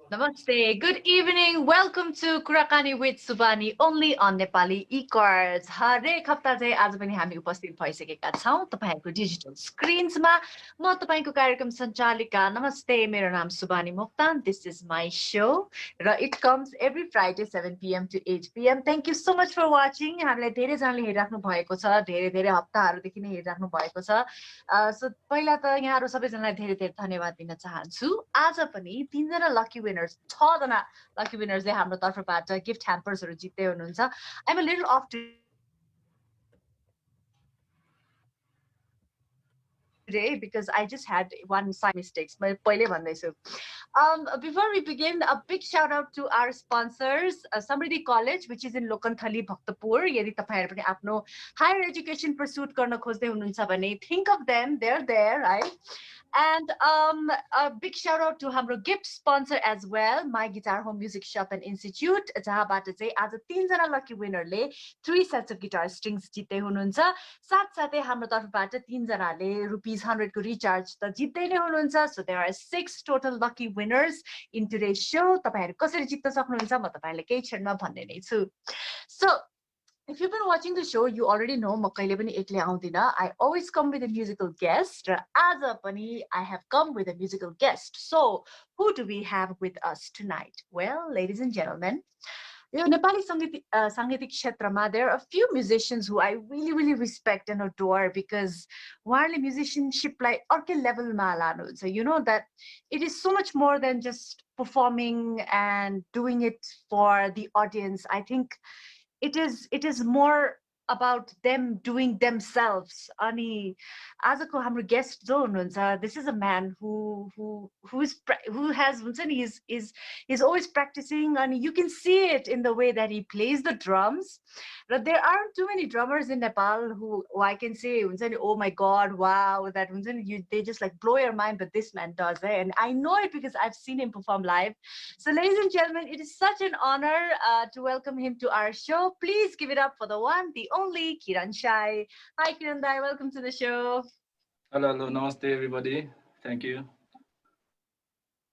Namaste. Good evening. Welcome to KuraKani with Subani only on Nepali E-Chords. हरेक हप्ता चाहिँ आज पनि हामी उपस्थित भइसकेका छौँ तपाईहरुको डिजिटल स्क्रिन्समा म तपाईको कार्यक्रम सञ्चालिका नमस्ते मेरो नाम Subani Moktan this is my show र it comes every Friday 7 pm to 8 pm thank you so much for watching हामीलाई धेरैजनाले हेरिराख्नु भएको छ धेरै धेरै हप्ताहरूदेखि नै हेरिराख्नु भएको छ सो पहिला त यहाँहरु सबैजनालाई धेरै धेरै धन्यवाद दिन चाहन्छु आज पनि तीनजना लकी विनर्स 6 जना लकी विनर्सले हाम्रो तर्फबाट गिफ्ट ह्याम्पर्सहरु जित्दै हुनुहुन्छ I am a little off today because I just had one side mistakes. Before we begin, a big shout out to our sponsors, Samriddhi College, which is in Lokanthali, Bhaktapur. Yadi tapahharu pani आफ्नो higher education pursuit गर्न खोज्दै हुनुहुन्छ भने think of them, they're there, right? And a big shout out to हाम्रो gift sponsor as well, My Guitar Home Music Shop and Institute, जहाँबाट चाहिँ आज 3 जना lucky विनरले 3 sets of guitar strings जित्दै हुनुहुन्छ साथसाथै हाम्रो तर्फबाट 3 जनाले ₹100 को रिचार्ज त जित्दै नै हुनुहुन्छ so there are 6 total lucky winners in today's show तपाईहरु कसरी जित्न सक्नुहुन्छ म तपाईहरुलाई केही क्षणमा भन्ने नै छु so if you've been watching the show, you already know म कहिले पनि एक्लै आउँदिन. I always come with a musical guest. र आज पनि I have come with a musical guest. So, who do we have with us tonight? Well, ladies and gentlemen, यो नेपाली सांगीतिक क्षेत्रमा there are a few musicians who I really really respect and adore because उहाँहरूले musicianshipलाई अर्कै लेभलमा लानुहुन्छ. You know that it is so much more than just performing and doing it for the audience. I think it is more about them doing themselves. Ani आजको हाम्रो guest जो हुनुहुन्छ this is a man who has is always practicing and you can see it in the way that he plays the drums. But there aren't too many drummers in Nepal who I can say oh my god wow that they just like blow your mind but this man does and I know it because I've seen him perform live. So ladies and gentlemen, it is such an honor to welcome him to our show. Please give it up for the one, the only Kiran Shahi. Hi Kiran Dai, welcome to the show. Hello, namaste everybody. Thank you.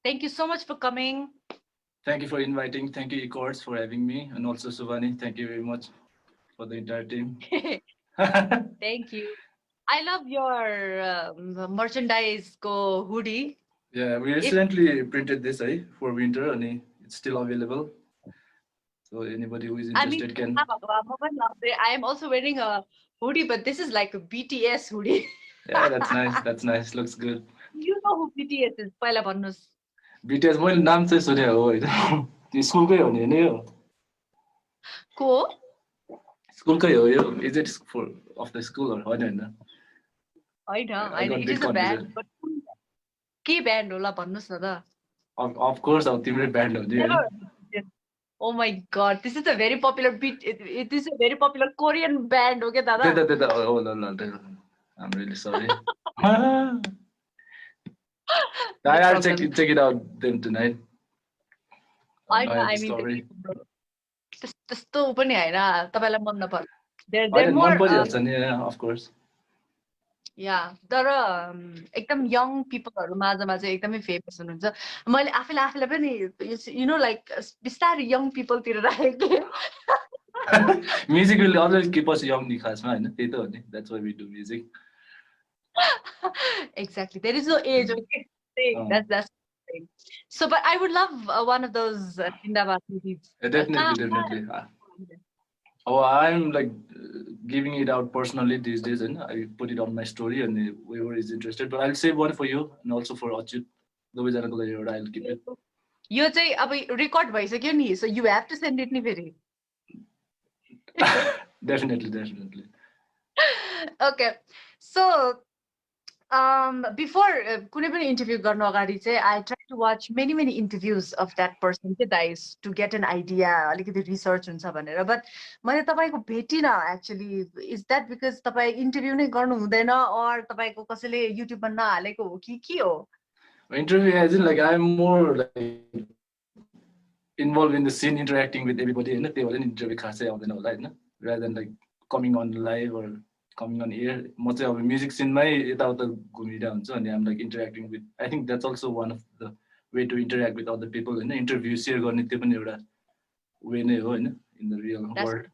Thank you so much for coming. Thank you for inviting. Thank you E-Chords for having me and also Subani. Thank you very much for the entire team. Thank you. I love your merchandise go hoodie. Yeah, we recently printed this for winter and it's still available. So anybody who is interested can. I am also wearing a hoodie, but this is like a BTS hoodie. Yeah, that's nice. That's nice. Looks good. You know who BTS is? पहिला भन्नुस्. BTS मैले नाम चाहिँ सुने हो हैन. त्यो स्कुलकै हो नि यो. को? स्कुलकै हो यो. Is it for of the school or हैन? हैन. It is a band. But के band होला भन्नुस् न त. Of course, अब तिम्रो band हो नि. Oh my god, this is a very popular it is a very popular Korean band, okay dada? Oh no, I'm really sorry. I'll check it out then tonight. I mean त्यस्तो पनि हैन तपाईलाई मन नपर्छ. They're more of course. Yeah, तर एकदम young people माझमा चाहिँ एकदमै फेमस हुनुहुन्छ. मैले आफैलाई पनि you know like बिस्तारै young people तिर राखेको. Music will always keep us young नि खासमा हैन त्यही त हो नि. That's why we do music. Exactly. There is no age, okay? That's the thing. So but I would love one of those Zindabad movies. Definitely. Oh, I'm like giving it out personally these days, and I put it on my story, and whoever is interested. But I'll save one for you, and also for Achut. I'll keep it. You say, "Abhi record भइसक्यो नि, so you have to send it नि फेरि." Definitely. Okay, so before कुनै पनि interview गर्नु अगाडि चाहिँ I try to watch many interviews of that person to get an idea अलिकति research हुन्छ भनेर but मैले तपाईको भेटिन actually is that because तपाई interview नै गर्नु हुँदैन or तपाईको कसैले YouTube मा नहालेको हो कि के हो interview as in like I'm more like involved in the scene interacting with everybody हैन त्यही भएर नि interview खासै आउँदैन होला हैन rather than like coming on live or coming on air. म चाहिँ अब म्युजिक सिनमै यताउता घुमिरहेको हुन्छु अनि I'm like interacting with I think that's also one of the way to interact with other people होइन इन्टरभ्यू सेयर गर्ने त्यो पनि एउटा वे नै हो होइन in the real world.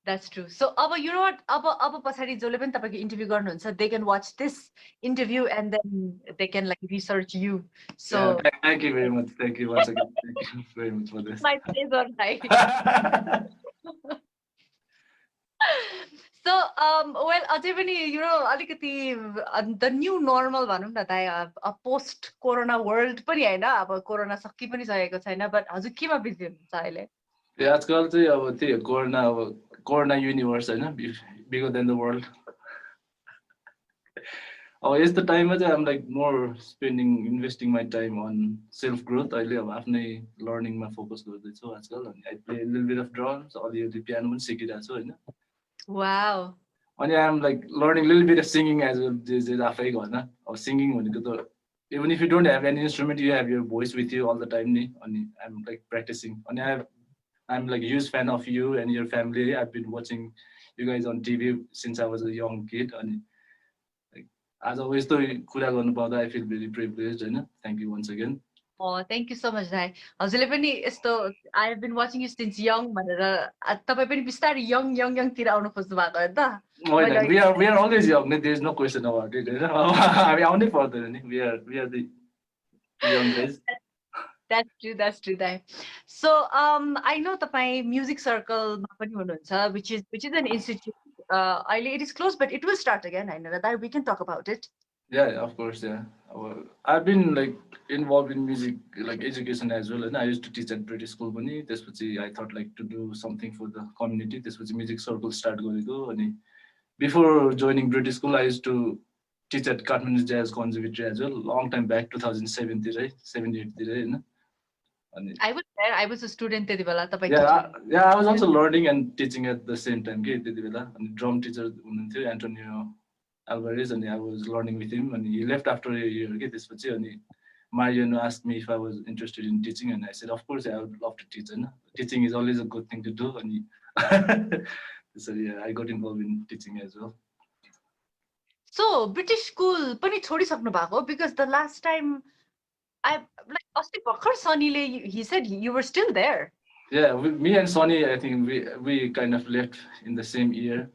That's true. So, you know what? Aba pasadi jole pani tapako interview garनुहुन्छ, they can watch this interview and then they can like research you. So, yeah, thank you very much. Thank you once again. Thank you very much for this. my pleasure, right? So, well, अझै पनि you know अलिकति the new normal भनौँ न दाइ, a post corona world पनि हैन, अब corona सकि पनि सकेको छैन, but हजुर केमा बिजी हुनुहुन्छ अहिले? आजकल चाहिँ अब त्यही कोरोना युनिभर्स होइन बिगर देन द वर्ल्ड. अब यस्तो टाइममा चाहिँ um like more spending investing my time on self growth. अहिले अब आफ्नै लर्निङमा फोकस गर्दैछु आजकल. अनि I play little bit of drums, अलिअलि पियानो पनि सिकिरहेको छु होइन. वाउ. अनि I am like learning little bit of singing as well, जे आफै घरमा. अब सिङ्गिङ भनेको त even if you don't have any instrument you have your voice with you all the time नि. अनि आई एम लाइक प्र्याक्टिसिङ. अनि I'm like a huge fan of you and your family. I've been watching you guys on TV since I was a young kid. And like, as always, कुरा गर्नु पाउँदा I feel very privileged. होइन. Thank you once again. Oh, thank you so much, दाइ. हजुरले पनि यस्तो I have been watching you since young भनेर तपाई पनि बिस्तारै young तिर आउन खोज्नु भएको हो त? We are always young. There is no question about it. हामी आउनै पर्दैन नि. We are the young guys. That's true, दाइ. So, I know तपाईँ music circle मा पनि हुनुहुन्छ, which is an institute. अहिले it is closed, but it will start again. होइन र दाइ, we can talk about it. Yeah, of course, yeah. I've been like involved in music, like education as well. And I used to teach at British school. I thought like to do something for the community. This was a music circle start going. Before joining British school, I used to teach at Kathmandu Jazz Conservatory as well. Long time back, 2007, 78. I was there. I was a student त्यति बेला तपाईँ. Yeah, I was also learning and teaching at the same time के त्यति बेला. अनि drum teacher हुनुहुन्थ्यो Antonio Alvarez, and I was learning with him, and he left after a year के त्यसपछि. अनि Mariano asked me if I was interested in teaching, and I said of course I would love to teach. And teaching is always a good thing to do. And so yeah, I got involved in teaching as well. So British school पनि छोडिसक्नु भएको, because the last time I like अस्ति भर्खर सनीले he said you were still there. Yeah, me and Sonny, I think we kind of left in the same year.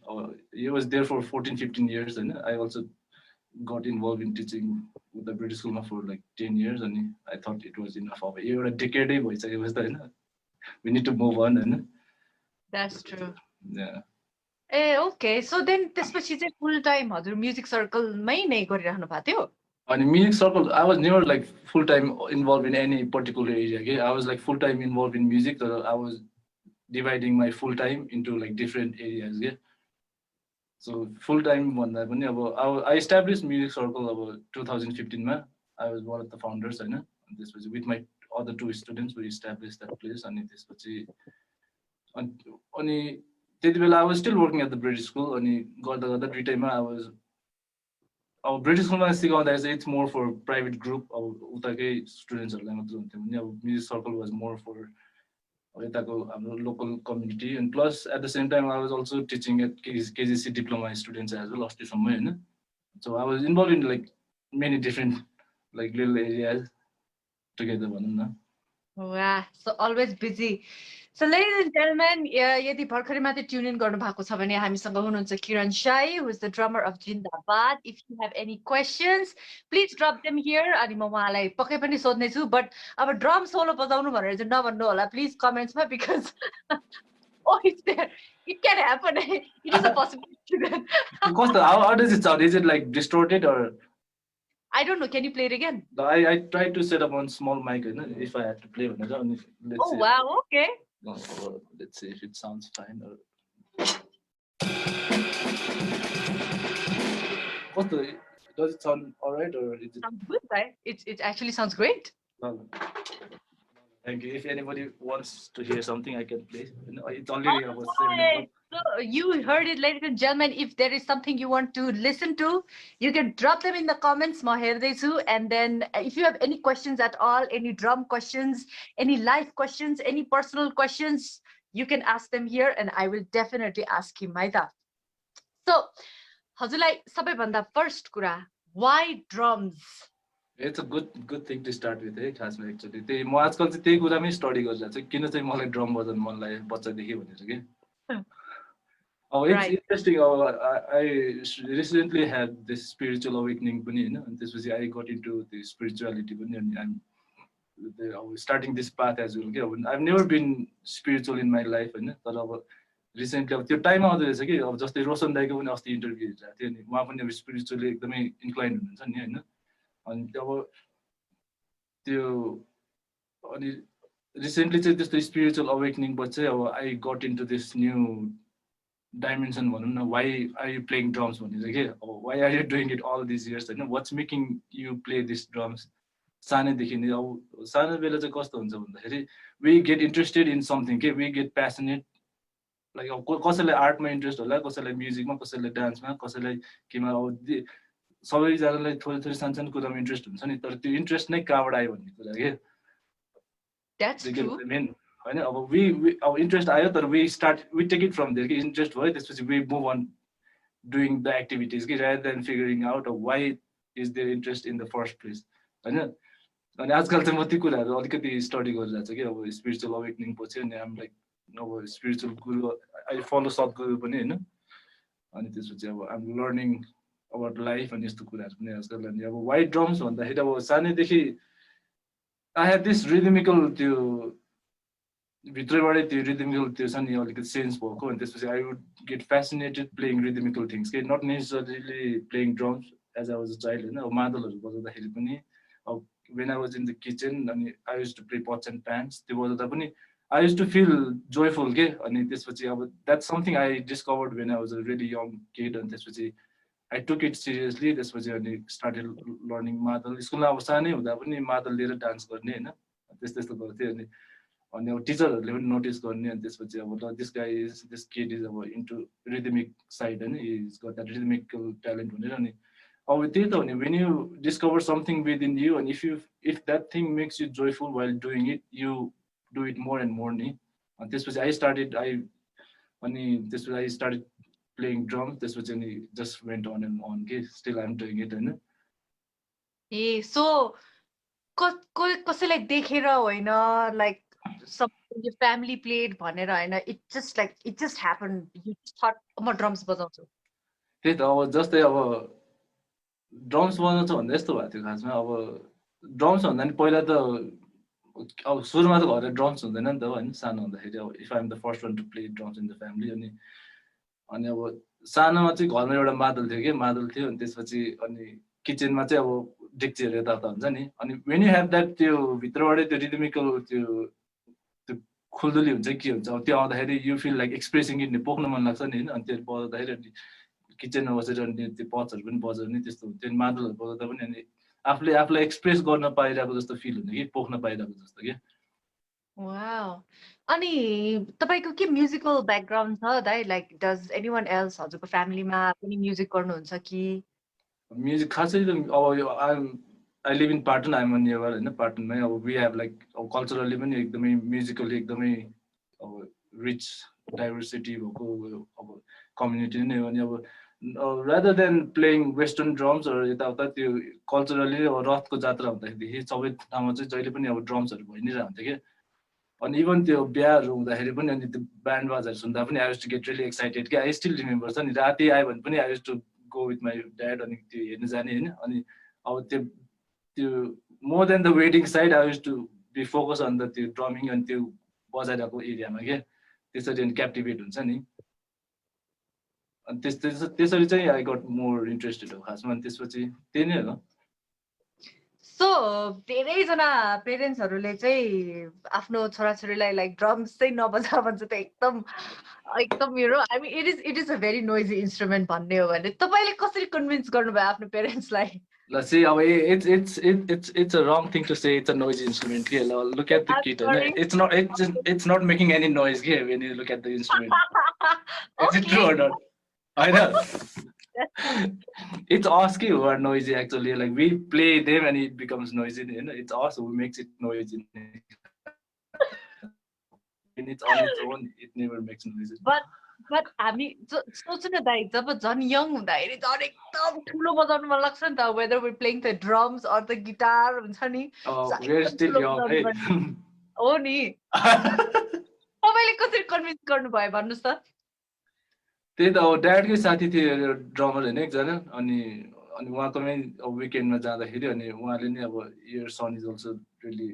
He was there for 14-15 years, and I also got involved in teaching with the British school for like 10 years, and I thought it was enough of a year. A decade was there. We need to move on, and that's true. Yeah. Okay. So then त्यसपछि चाहिँ full time हजुर music circle मै नै गरिराख्नु भएको थियो? On a music circle, I was never like full time involved in any particular area. Okay? I was like full time involved in music. So I was dividing my full time into like different areas. Yeah. So full time one. I established music circle about 2015. I was one of the founders. And this was with my other two students. We established that place. And this was I was still working at the British school. And got the other time I was. Our British school it's more for private group. Our students music circle was more for local community, and plus at the same time I was also teaching at KGC diploma students as well. So I was involved in like many different like little areas together. Wow, so always busy. So ladies and gentlemen, यदि भर्खरै मात्रै tune in गर्नु भएको छ भने हामीसँग हुनुहुन्छ Kiran Shahi, who is the drummer of Jindabad. If you have any questions, please drop them here. अनि म उहाँलाई पक्कै पनि सोध्ने छु, but अब ड्रम सोलो बजाउनु भनेर चाहिँ नभन्नु होला please कमेन्ट्समा, because oh, it's there. It can happen. It is a possibility. How does it sound? Is it like distorted or? I don't know. Can you play it again? I tried to set up one small mic, if I had to play one. Oh wow! Okay. Let's see if it sounds fine. Does it sound alright or is it? Sounds good, right? It actually sounds great. Thank you. If anybody wants to hear something, I can play. It's already about 7 o'clock. So you heard it, ladies and gentlemen. If there is something you want to listen to, you can drop them in the comments. And then if you have any questions at all, any drum questions, any life questions, any personal questions, you can ask them here, and I will definitely ask him. So हजुरलाई सबैभन्दा first कुरा why drums? It's a good thing to start with है खासमा actually त्यही म आजकल चाहिँ त्यही कुरामै स्टडी गरिरहेको छु किन चाहिँ मलाई ड्रम बजाउनु मन लाग्यो बच्चादेखि भनेर कि अब इट्स Right. इन्ट्रेस्टिङ अब I recently had this spiritual awakening पनि होइन अनि त्यसपछि I got into the spirituality पनि अनि आइम अब starting this path as well कि अब I never been spiritual in my life होइन तर अब रिसेन्टली अब त्यो टाइम आउँदो रहेछ कि अब जस्तै रोशन दाईको पनि अस्ति इन्टरभ्यू हेरिरहेको थियो नि उहाँ पनि अब स्पिरिचुअली एकदमै इन्क्लाइन हुनुहुन्छ नि होइन अनि अब त्यो अनि रिसेन्टली चाहिँ त्यस्तो स्पिरिचुअल अवेकनिङ पछि चाहिँ अब I got into this new dimension भनौँ न why are you playing drums भनेर के अब why are you doing it all this years होइन what's making you play this drums सानैदेखि नै अब सानो बेला चाहिँ कस्तो हुन्छ भन्दाखेरि we get interested in something के वी गेट प्यासनेट लाइक अब कसैलाई आर्टमा इन्ट्रेस्ट होला कसैलाई म्युजिकमा कसैलाई डान्समा कसैलाई केमा अब सबैजनालाई थोरै थोरै सानो सानो कुरामा इन्ट्रेस्ट हुन्छ नि तर त्यो इन्ट्रेस्ट नै कहाँबाट आयो भन्ने कुरा के That's true. मेन होइन अब अब इन्ट्रेस्ट आयो तर we take it from there कि इन्ट्रेस्ट भयो त्यसपछि we move on doing the activities कि rather than figuring out why is there interest in the first place होइन अनि आजकल चाहिँ म त्यो कुराहरू अलिकति स्टडी गरिरहेको छु कि अब स्पिरिचुअल अवेकनिङ पछि अनि आम लाइक अब स्पिरिचुअल गुरु आई फलो सद्गुरु पनि होइन अनि त्यसपछि अब आम लर्निङ अबाउट लाइफ अनि यस्तो कुराहरू पनि आजकल अनि अब वाइ ड्रम्स भन्दाखेरि अब सानैदेखि आई हेभ दिस रिदमिकल त्यो भित्रबाटै त्यो रिदमिकल त्यो छ नि अलिकति सेन्स भएको अनि त्यसपछि I would get fascinated playing rhythmical things के not necessarily playing drums as I was a child होइन अब मादलहरू बजाउँदाखेरि पनि अब when I was in the kitchen अनि I use to play pots and pants त्यो बजाउँदा पनि I use to feel joyful के अनि त्यसपछि अब that's something I discovered when I was a really young kid अनि त्यसपछि आई टुक इट सिरियसली त्यसपछि अनि स्टार्टेड लर्निङ मादल स्कुलमा अब सानै हुँदा पनि मादल लिएर डान्स गर्ने होइन त्यस्तो त्यस्तो गर्थेँ अनि अब टिचरहरूले पनि नोटिस गर्ने अनि त्यसपछि अब ल this guy is this kid is अब इन्टु रिदमिक साइड होइन is got that rhythmical talent भनेर अनि अब त्यही त हो नि when you discover something within you अनि if that thing makes you joyful while doing it you do it more and more नि अनि त्यसपछि अनि त्यसपछि आई स्टार्टेड प्लेइङ ड्रम त्यसपछि अनि just went on and on के still I'm doing it होइन ए सो कसैलाई देखेर होइन लाइक your family played भनेर होइन it just happened you just thought म ड्रम्स बजाउँछु त्यही त अब जस्तै अब ड्रम्स बजाउँछ भन्दा यस्तो भएको थियो खासमा अब ड्रम्स भन्दा नि पहिला त अब सुरुमा त घरले ड्रम्स हुँदैन नि त होइन सानो हुँदाखेरि अब if I'm the first one to play drums in the family अनि अब सानोमा चाहिँ घरमा एउटा मादल थियो कि मादल थियो अनि त्यसपछि अनि किचनमा चाहिँ अब डेक्चीहरू यताउता हुन्छ नि अनि वेन यु हेभ द्याट त्यो भित्रबाटै त्यो रिदमिकल त्यो खुल्दुली हुन्छ के हुन्छ अब त्यो आउँदाखेरि you feel like expressing it पोख्न मन लाग्छ नि होइन अनि त्यो बजाउँदाखेरि अनि किचनमा बसेर अनि त्यो पचहरू पनि बजाउने त्यस्तो हुन्थ्यो अनि मादलहरू बजाउँदा पनि अनि आफूलाई एक्सप्रेस गर्न पाइरहेको जस्तो फिल हुने कि पोख्न पाइरहेको जस्तो कि वाउ अनि तपाईको के म्युजिकल ब्याकग्राउन्ड छ दाइ लाइक डज एनीवन एल्स हजुरको फ्यामिलीमा पनि म्युजिक गर्नुहुन्छ कि म्युजिक खासै अब I live in Patan I'm near होइन पाटनमै अब वी हेभ लाइक अब कल्चरली पनि एकदमै म्युजिकली एकदमै अब रिच डाइभर्सिटी भएको अब कम्युनिटी नै हो अनि अब रादर देन प्लेइङ वेस्टर्न ड्रम्सहरू यताउता त्यो कल्चरली अब रथको जात्रा हुँदाखेरि सबै ठाउँमा चाहिँ जहिले पनि अब ड्रम्सहरू भइ नै रहन्थ्यो कि अनि इभन त्यो बिहाहरू हुँदाखेरि पनि अनि त्यो ब्यान्ड बाजाहरू सुन्दा पनि I use to get really excited कि आई स्टिल रिमेम्बर छ नि राति आयो भने पनि I use to go with my dad अनि त्यो हेर्नु जाने होइन अनि अब त्यो more than the wedding side I use to be focus on the त्यो ड्रमिङ अनि त्यो बजाइरहेको एरियामा क्या त्यसरी अनि क्याप्टिभेट हुन्छ नि अनि त्यसरी चाहिँ आई गट मोर इन्ट्रेस्टेड हो खासमा अनि त्यसपछि त्यही नै हो सो धेरैजना पेरेन्ट्सहरूले चाहिँ आफ्नो छोराछोरीलाई लाइक ड्रम्स चाहिँ नबजा भन्छ त एकदम मेरो I mean it is a very noisy instrument भन्ने हो भने तपाईँले कसरी कन्भिन्स गर्नुभयो आफ्नो पेरेन्ट्सलाई Let's see. It's a wrong thing to say. It's a noisy instrument. Yeah, look at the kit. It's not making any noise here when you look at the instrument. Is it true or not? I know. It's us who are noisy actually. Like we play them and it becomes noisy. You know, it's us who makes it noisy. When it's on its own, it never makes noise. But हामी सोच्नु न दाइ जब झन् young हुँदाखेरि झन् एकदम ठुलो बजाउनु मन लाग्छ नि त whether we're playing the drums or the guitar हुन्छ नि We're एकदम still ठुलो young, बजाउनु hey. पर्ने हो नि तपाईँले कसरी कन्भिन्स गर्नुभयो भन्नुहोस् त त्यही त अब ड्याडकै साथी थियो ड्रमर होइन एकजना अनि अनि उहाँकोमै विकेन्डमा जाँदाखेरि अनि उहाँले नि अब your son is also really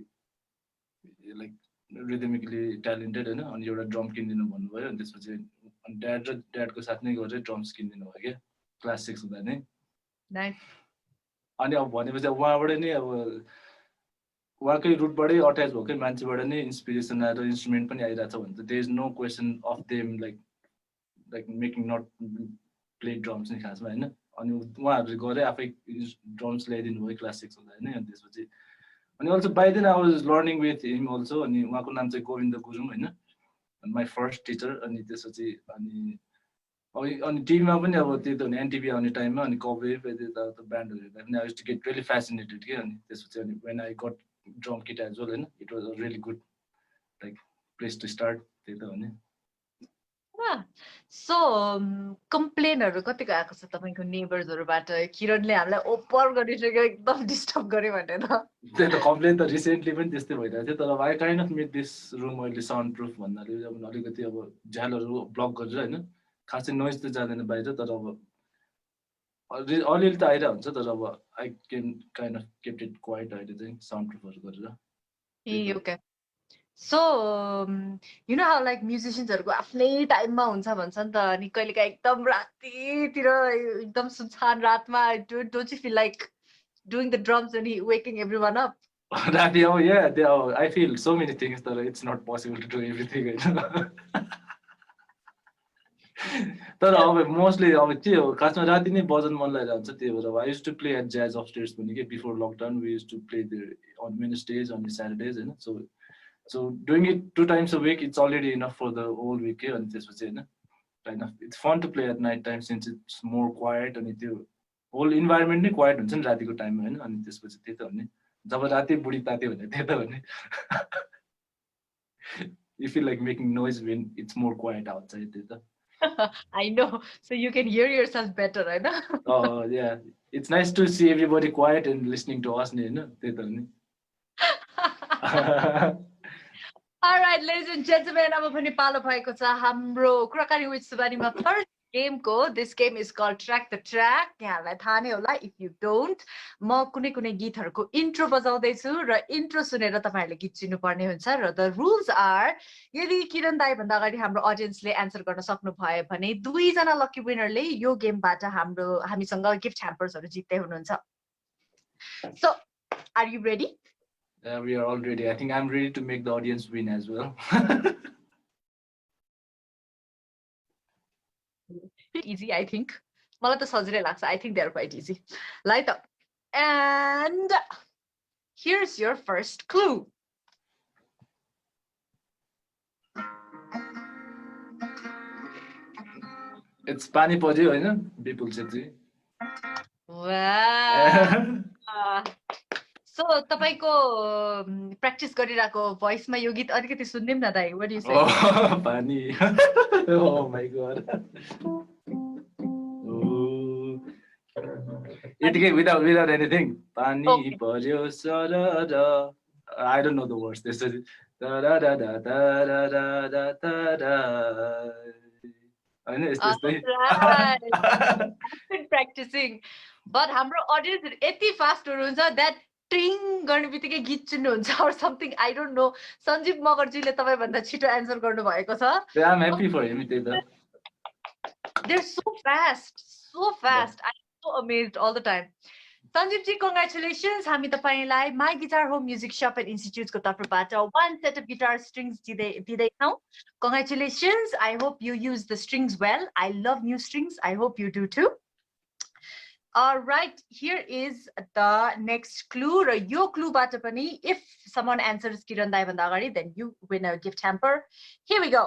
like rhythmically talented होइन अनि एउटा ड्रम किनिदिनु भन्नुभयो अनि त्यसपछि अनि ड्याड र ड्याडको साथ नै गरेर ड्रम्स किनिदिनु भयो क्या क्लास 6 हुँदा नै अनि अब भनेपछि अब उहाँबाट नै अब उहाँकै रुटबाटै अट्याच भएकै मान्छेबाट नै इन्सपिरेसन आएर इन्स्ट्रुमेन्ट पनि आइरहेछ भने त there is no question of them like making not play drums नै खासमा होइन अनि उहाँहरूले गरे आफै ड्रम्स ल्याइदिनु भयो क्लास 6 हुँदा होइन अनि त्यसपछि अनि also by then I was learning with him also अनि उहाँको नाम चाहिँ गोविन्द गुरुङ होइन माई फर्स्ट टिचर अनि त्यसपछि अनि टिभीमा पनि अब त्यो त एनटिभी आउने टाइममा अनि कभर यता ब्यान्डहरू हेर्दा पनि I use to get really fascinated के अनि त्यसपछि अनि when I got drum kit as well होइन it was a really good like place to start त्यही त हो नि सो कम्प्लेनहरू कतिको आएको छ तपाईँको नेबर्सहरूबाट किरणले हामीलाई ओपर गरिसक्यो एकदम डिस्टर्ब गर्यो भनेर त्यही त कम्प्लेन त रिसेन्टली पनि त्यस्तै भइरहेको थियो तर अब I kind of made this room अहिले साउन्ड प्रुफ भन्नाले अब अलिकति अब झ्यालहरू ब्लक गरेर होइन खासै नोइज त जाँदैन बाहिर तर अब अलिअलि त आइरहेको हुन्छ तर अब I can kind of kept it quite अहिले चाहिँ साउन्ड प्रुफहरू गरेर okay so you know how like म्युजिसियन्सहरूको आफ्नै टाइममा हुन्छ भन्छ नि त अनि कहिलेकाहीँ एकदम रातितिर एकदम सुनसान रातमा don't you feel like doing the drums अनि वेकिङ एभ्रीवन अप राति अब या I feel so many things तर it's not possible to do everything होइन तर अब मोस्टली अब के हो खासमा राति नै बजाउनु मन लागेर हुन्छ त्यही भएर अब I use to play at jazz upstairs पनि के before lockdown we use to play on Wednesdays अनि स्याटरडेज होइन so doing it 2 times a week it's already enough for the whole week के अनि त्यसपछि होइन kind of it's fun to play at night time since it's more quiet अनि त्यो whole environment नै quite हुन्छ नि रातिको टाइममा होइन अनि त्यसपछि त्यही त हो नि जब राति बुढी तात्यो भने त्यही त हो नि you feel like making noise when it's more quiet outside त्यही त I know, so you can hear yourself better, right? Oh yeah, it's nice to see everybody quiet and listening to us, you know. All right, ladies and gentlemen, अब पनि पालो भएको छ हाम्रो कुराकानी with सुबानीमा फर्स्ट गेमको this game is called track the track यहाँहरूलाई थाहा नै होला इफ यु डोन्ट म कुनै कुनै गीतहरूको इन्ट्रो बजाउँदैछु र इन्ट्रो सुनेर तपाईँहरूले गीत चिन्नुपर्ने हुन्छ र द रुल्स आर यदि किरण दाई भन्दा अगाडि हाम्रो अडियन्सले एन्सर गर्न सक्नु भयो भने 2 जना लकी विनरले यो गेमबाट हामीसँग गिफ्ट ह्याम्पर्सहरू जित्दै हुनुहुन्छ so are you ready We are all ready. I think I'm ready to make the audience win as well. Easy, I think. मलाई त सजिलै लाग्छ. I think they are quite easy. Like and here's your first clue. It's Pani Poji, होइन? People said it. Wow. So तपाईको practice गरिरहेको भोइसमा यो गीत अलिकति सुन्दिम न दाइ व्हाट डु यु से पानी oh my god यतिकै without anything पानी पर्यो सरर I don't know the words this is da da da da da da da da da हैन यस्तै I've been practicing but हाम्रो अडियन्स यति फास्ट हुनुहुन्छ that ट्रिङ गर्ने बित्तिकै गीत चिन्नुहुन्छ or something I don't know Sanjeev मगरजीले तपाईँ भन्दा छिटो एन्सर गर्नु भएको छ I'm happy for him त्यही त They're so fast I'm so amazed all the time Sanjeev G congratulations हामी तपाईलाई My Guitar Home Music Shop and Institute को तर्फबाट one set of guitar strings दिदैछौँ congratulations I hope you use the strings well I love new strings I hope you do too All right, here is the next clue. Ra yo clue bata pani if someone answers Kiran dai bhanda agadi then you win a gift hamper. Here we go.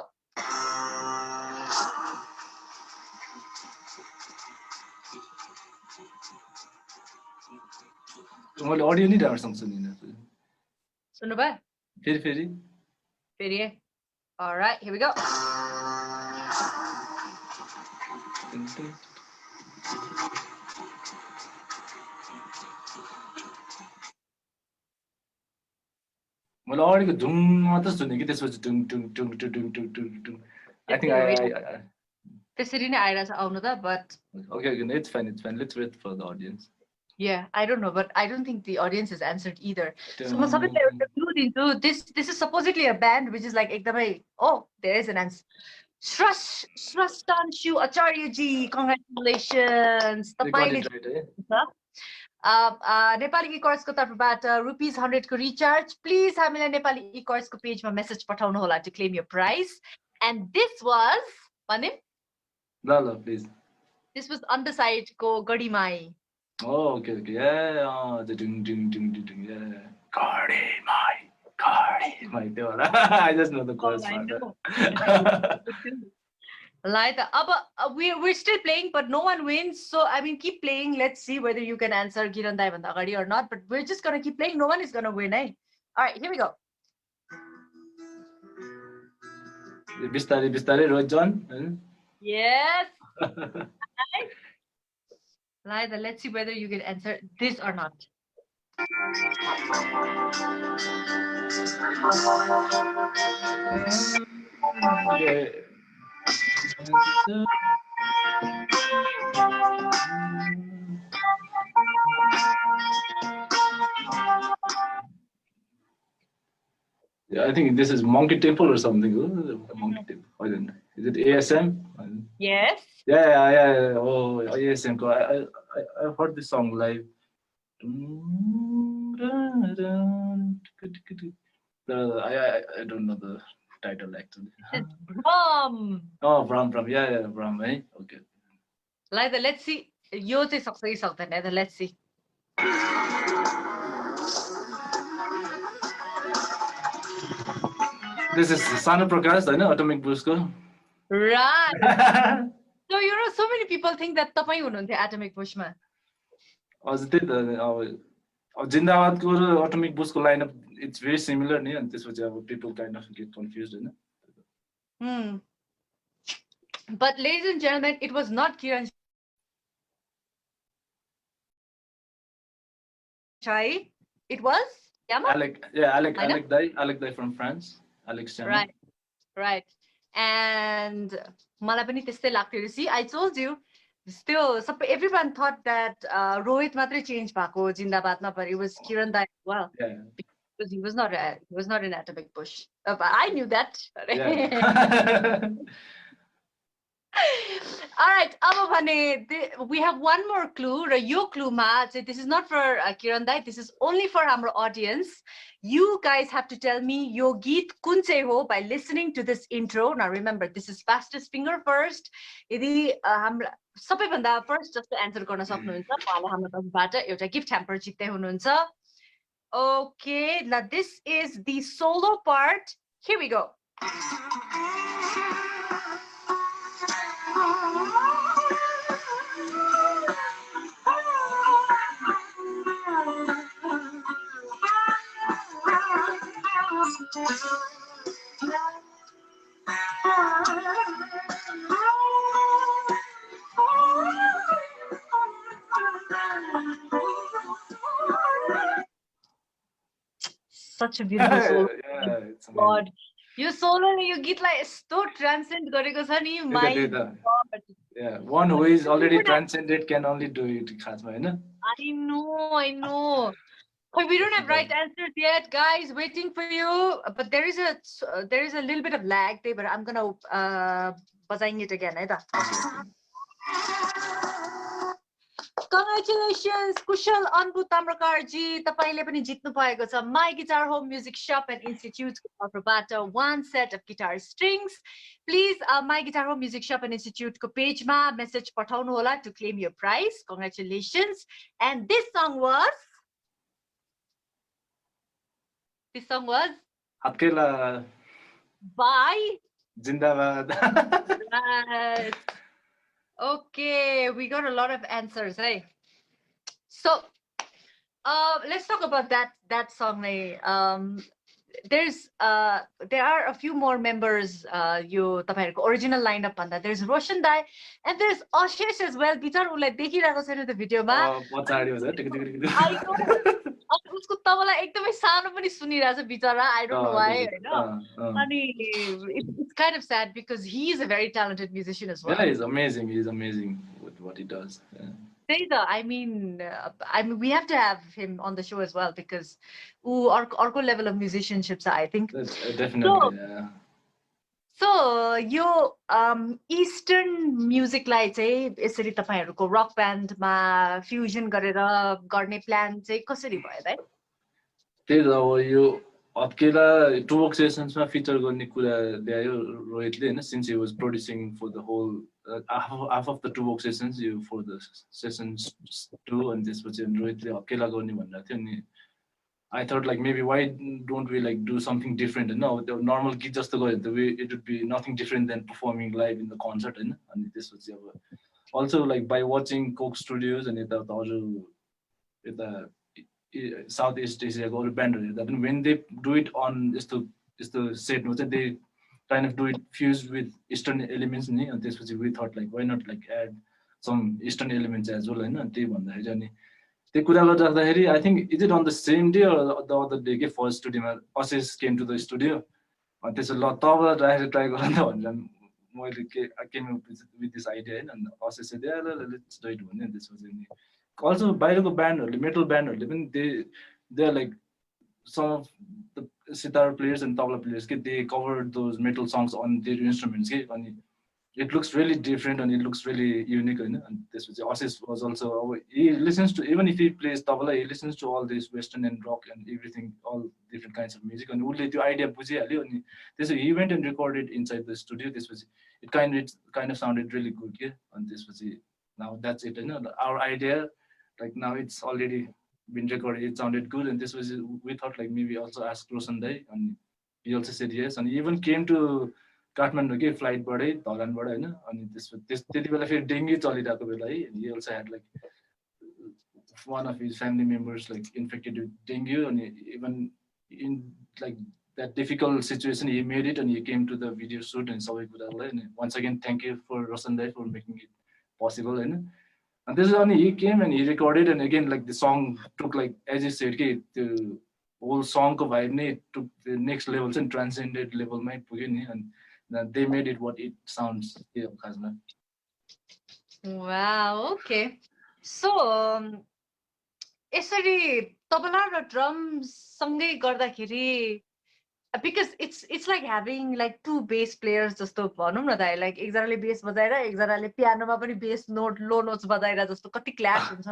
मैले audio नि राम्रोसँग सुनिन सुन्नु भयो फेरि All right, here we go. मैले अगाडिको ढुङ मात्र सुने कि त्यसपछि ढुङ ढुङ ढुङ ढुङ ढुङ ढुङ ढुङ ढुङ I think I त्यसरी नै आइरहेछ आउनु त but okay, it's fine, let's wait for the audience. Yeah, I don't know, but I don't think the audience has answered either. So म सबैलाई एउटा clue दिन्छु. This is supposedly a band which is like एकदमै oh, there is an answer. Shrashtanshu Acharyaji, congratulations. तपाईँले Nepali E-Chords को तर्फबाट ₹100 को recharge. Please हामीलाई नेपाली E-Chords को पेजमा मेसेज पठाउनु होला to claim your prize. And this was भने ल please. This was on the side को Gadhimai. Oh, okay. Yeah, the ding ding ding ding ding. Yeah, Cardi, my dear. I just know the chorus. Like we're still playing, but no one wins. So I mean, keep playing. Let's see whether you can answer Kiran Dai Banda Agadi or not. But we're just gonna keep playing. No one is gonna win, eh? All right, here we go. Bistari, Rohit John. Yes. Laida, let's see whether you can answer this or not. Yeah, I think this is Monkey Temple or something. Monkey Temple. I don't know. Is it ASM? Yes. Yeah. Oh, ASM. I've heard this song live. I don't know the title actually. It's Brahm. Oh, Brahm. Yeah, Brahm. Eh? Okay. Laida, let's see. Yo चाहिँ सक्छ कि सक्दैन. Let's see. This is Sana Prakash, I know, Atomic Bushko. Right. So so many people think that तपाईँ हुनुहुन्थ्यो Atomic Bushमा. हजुर त्यही त अब जिन्दाबादको र Atomic Bushको lineup it's very similar नि अनि त्यसपछि अब people kind of get confused हैन. But ladies and gentlemen, it was not Kiran Shahi. It was Yama? Alec Dai from France. Alex Chama. Right. And मलाई पनि त्यस्तै लाग्थ्यो. See, I told you. Still, everyone thought that Rohit matre change bhako Jindabadma, but it was Kiran Dai as well. Yeah. Because he was not an Atomic Bush. But I knew that. Yeah. All right, we have one more clue. Your clue, ma, this is not for Kiran Dai. This is only for our audience. You guys have to tell me your geet kun chai ho by listening to this intro. Now remember, this is fastest finger first. Yadi sabai bhanda first just to answer गर्न सक्नुहुन्छ उहाँले हाम्रो तर्फबाट एउटा gift hamper जित्दै हुनुहुन्छ. Okay, now this is the solo part. Here we go. Such a beautiful solo. Yeah, it's amazing. God, you solo you get like so transcend gareko cha ni my God. Yeah, one who is already transcended can only do it खासमा हैन. I know. But we don't have right answers yet, guys. Waiting for you. But there is a little bit of lag there, but I'm gonna buzzing it again. Congratulations, Kushal Anbu Tamrakarji. तपाईले पनि जित्नु भएको छ My Guitar Home Music Shop and Institute तर्फबाट one set of guitar strings. Please, My Guitar Home Music Shop and Institute को पेजमा message पठाउनु होला to claim your prize. Congratulations. And this song was Atkela by Jindabad. Right. Okay, we got a lot of answers, right? So let's talk about that song. there are a few more members यो तपाईहरुको original lineup भन्दा there's Roshan Dai and there's Ashish as well बिचार उलाई देखिरहेको छैन त्यो भिडियोमा पछाडी हो टिक टिक टिक I know उसको तबला एकदमै सानो पनि सुनिरहेछ बिचारा I don't know why हैन अनि it's kind of sad because he is a very talented musician as well. Yeah, he's amazing with what he does. I mean, we have to have him on the show as well because our level of musicianship, I think. Definitely, yeah. So, यो Eastern music लाई चाहिँ यसरी तपाईहरुको rock band मा fusion गरेर गर्ने plan चाहिँ कसरी भयो दाइ? त्यही त अब यो हत्केला टुबक सेसन्समा फिचर गर्ने कुरा ल्यायो रोहितले हैन since he was producing for the whole half of the टुबक सेसन्स यो for the sessions 2 and त्यसपछि रोहितले हत्केला गर्ने भनेर थियो नि I thought like maybe why don't we like do something different and no the normal git just go the way it would be nothing different than performing live in the concert and this was also like by watching Coke Studios and the Southeast Asia go band that when they do it on is the set no they kind of do it fused with Eastern elements and this was we thought like why not like add some Eastern elements as well and they भन्दाखेरि The Kura I think is it on the same day or the other day? First studio, Ashish came to the studio. And there's a lot of I had to try and I came up with this idea and Ashish said, "Yeah, let's do it." And this was in also by the band or the metal band or even they're like some of the sitar players and tabla players. They covered those metal songs on their instruments. It looks really different and it looks really unique and this was Ashish was also he listens to even if he plays tabla he listens to all this western and rock and everything all different kinds of music and उसले त्यो idea बुझिहाल्यो अनि त्यसो he went and recorded inside the studio this was it kind of sounded really good and this was now that's it our idea like now it's already been recorded it sounded good and this was we thought like maybe also ask Roshan Dai and he also said yes and he even came to Kathmandu के फ्लाइटबाटै धरानबाट हैन अनि त्यति बेला फेरि dengue चलिरहेको बेला है he also had like one of his family members like infected with dengue and even in like that difficult situation he made it and he came to the video shoot and सबै कुरालाई and once again thank you for Roshan Dai for making it possible and this is only he came and he recorded and again like the song took like as you said the whole song को vibe नै took the next levels and transcended level मै पुग्यो नि and they made it what it sounds here Khazna. Wow, okay. So यसरी तबला र drums सँगै गर्दाखेरि because it's like having like two bass players जस्तो भनौं न दाइ like एकजनाले बेस बजाएर एकजनाले पियानोमा पनि बेस नोट लो नोट्स बजाएर जस्तो कति क्ल्यास हुन्छ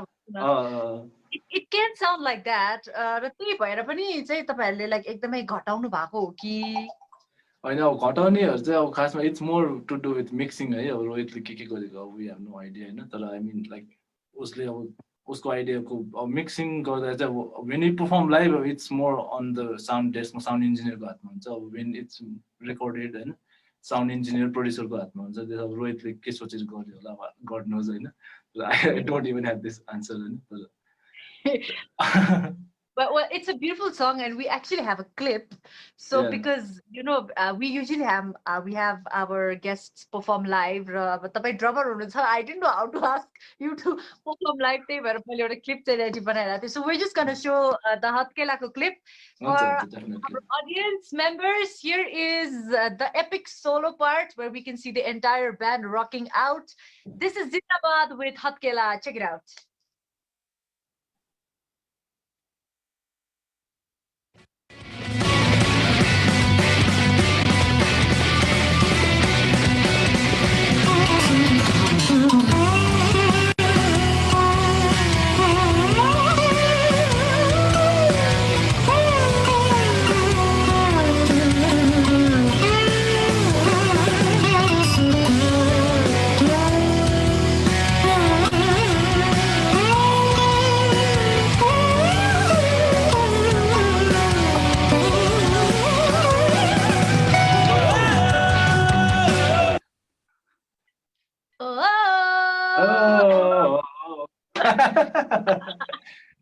it can sound like that र त्यही भएर पनि चाहिँ तपाईहरुले like एकदमै घटाउनु भएको हो कि हैन अब घटाउनेहरु चाहिँ अब खासमा it's more to do with mixing है अब रोहितले के गरेको वी हैव नो आइडिया हैन तर आई मिन लाइक उसले अब उसको आइडियाको अब मिक्सिङ गर्दा चाहिँ अब when you perform live it's more on the sound डेस्कमा साउन्ड इन्जिनियरको हातमा हुन्छ अब व्हेन इट्स रेकर्डेड हैन साउन्ड इन्जिनियर प्रोड्युसरको हातमा हुन्छ त्यो अब रोहितले के सोचेर गर्यो होला गर्नुहोस् हैन I don't even have this answer हैन तर But well, it's a beautiful song, and we actually have a clip. So because you know, we usually have our guests perform live. But the drummer, I didn't know how to ask you to perform live. But I a clip so we're just gonna show the Hatkelako clip for our audience members. Here is the epic solo part where we can see the entire band rocking out. This is Zindabad with Hatkela. Check it out.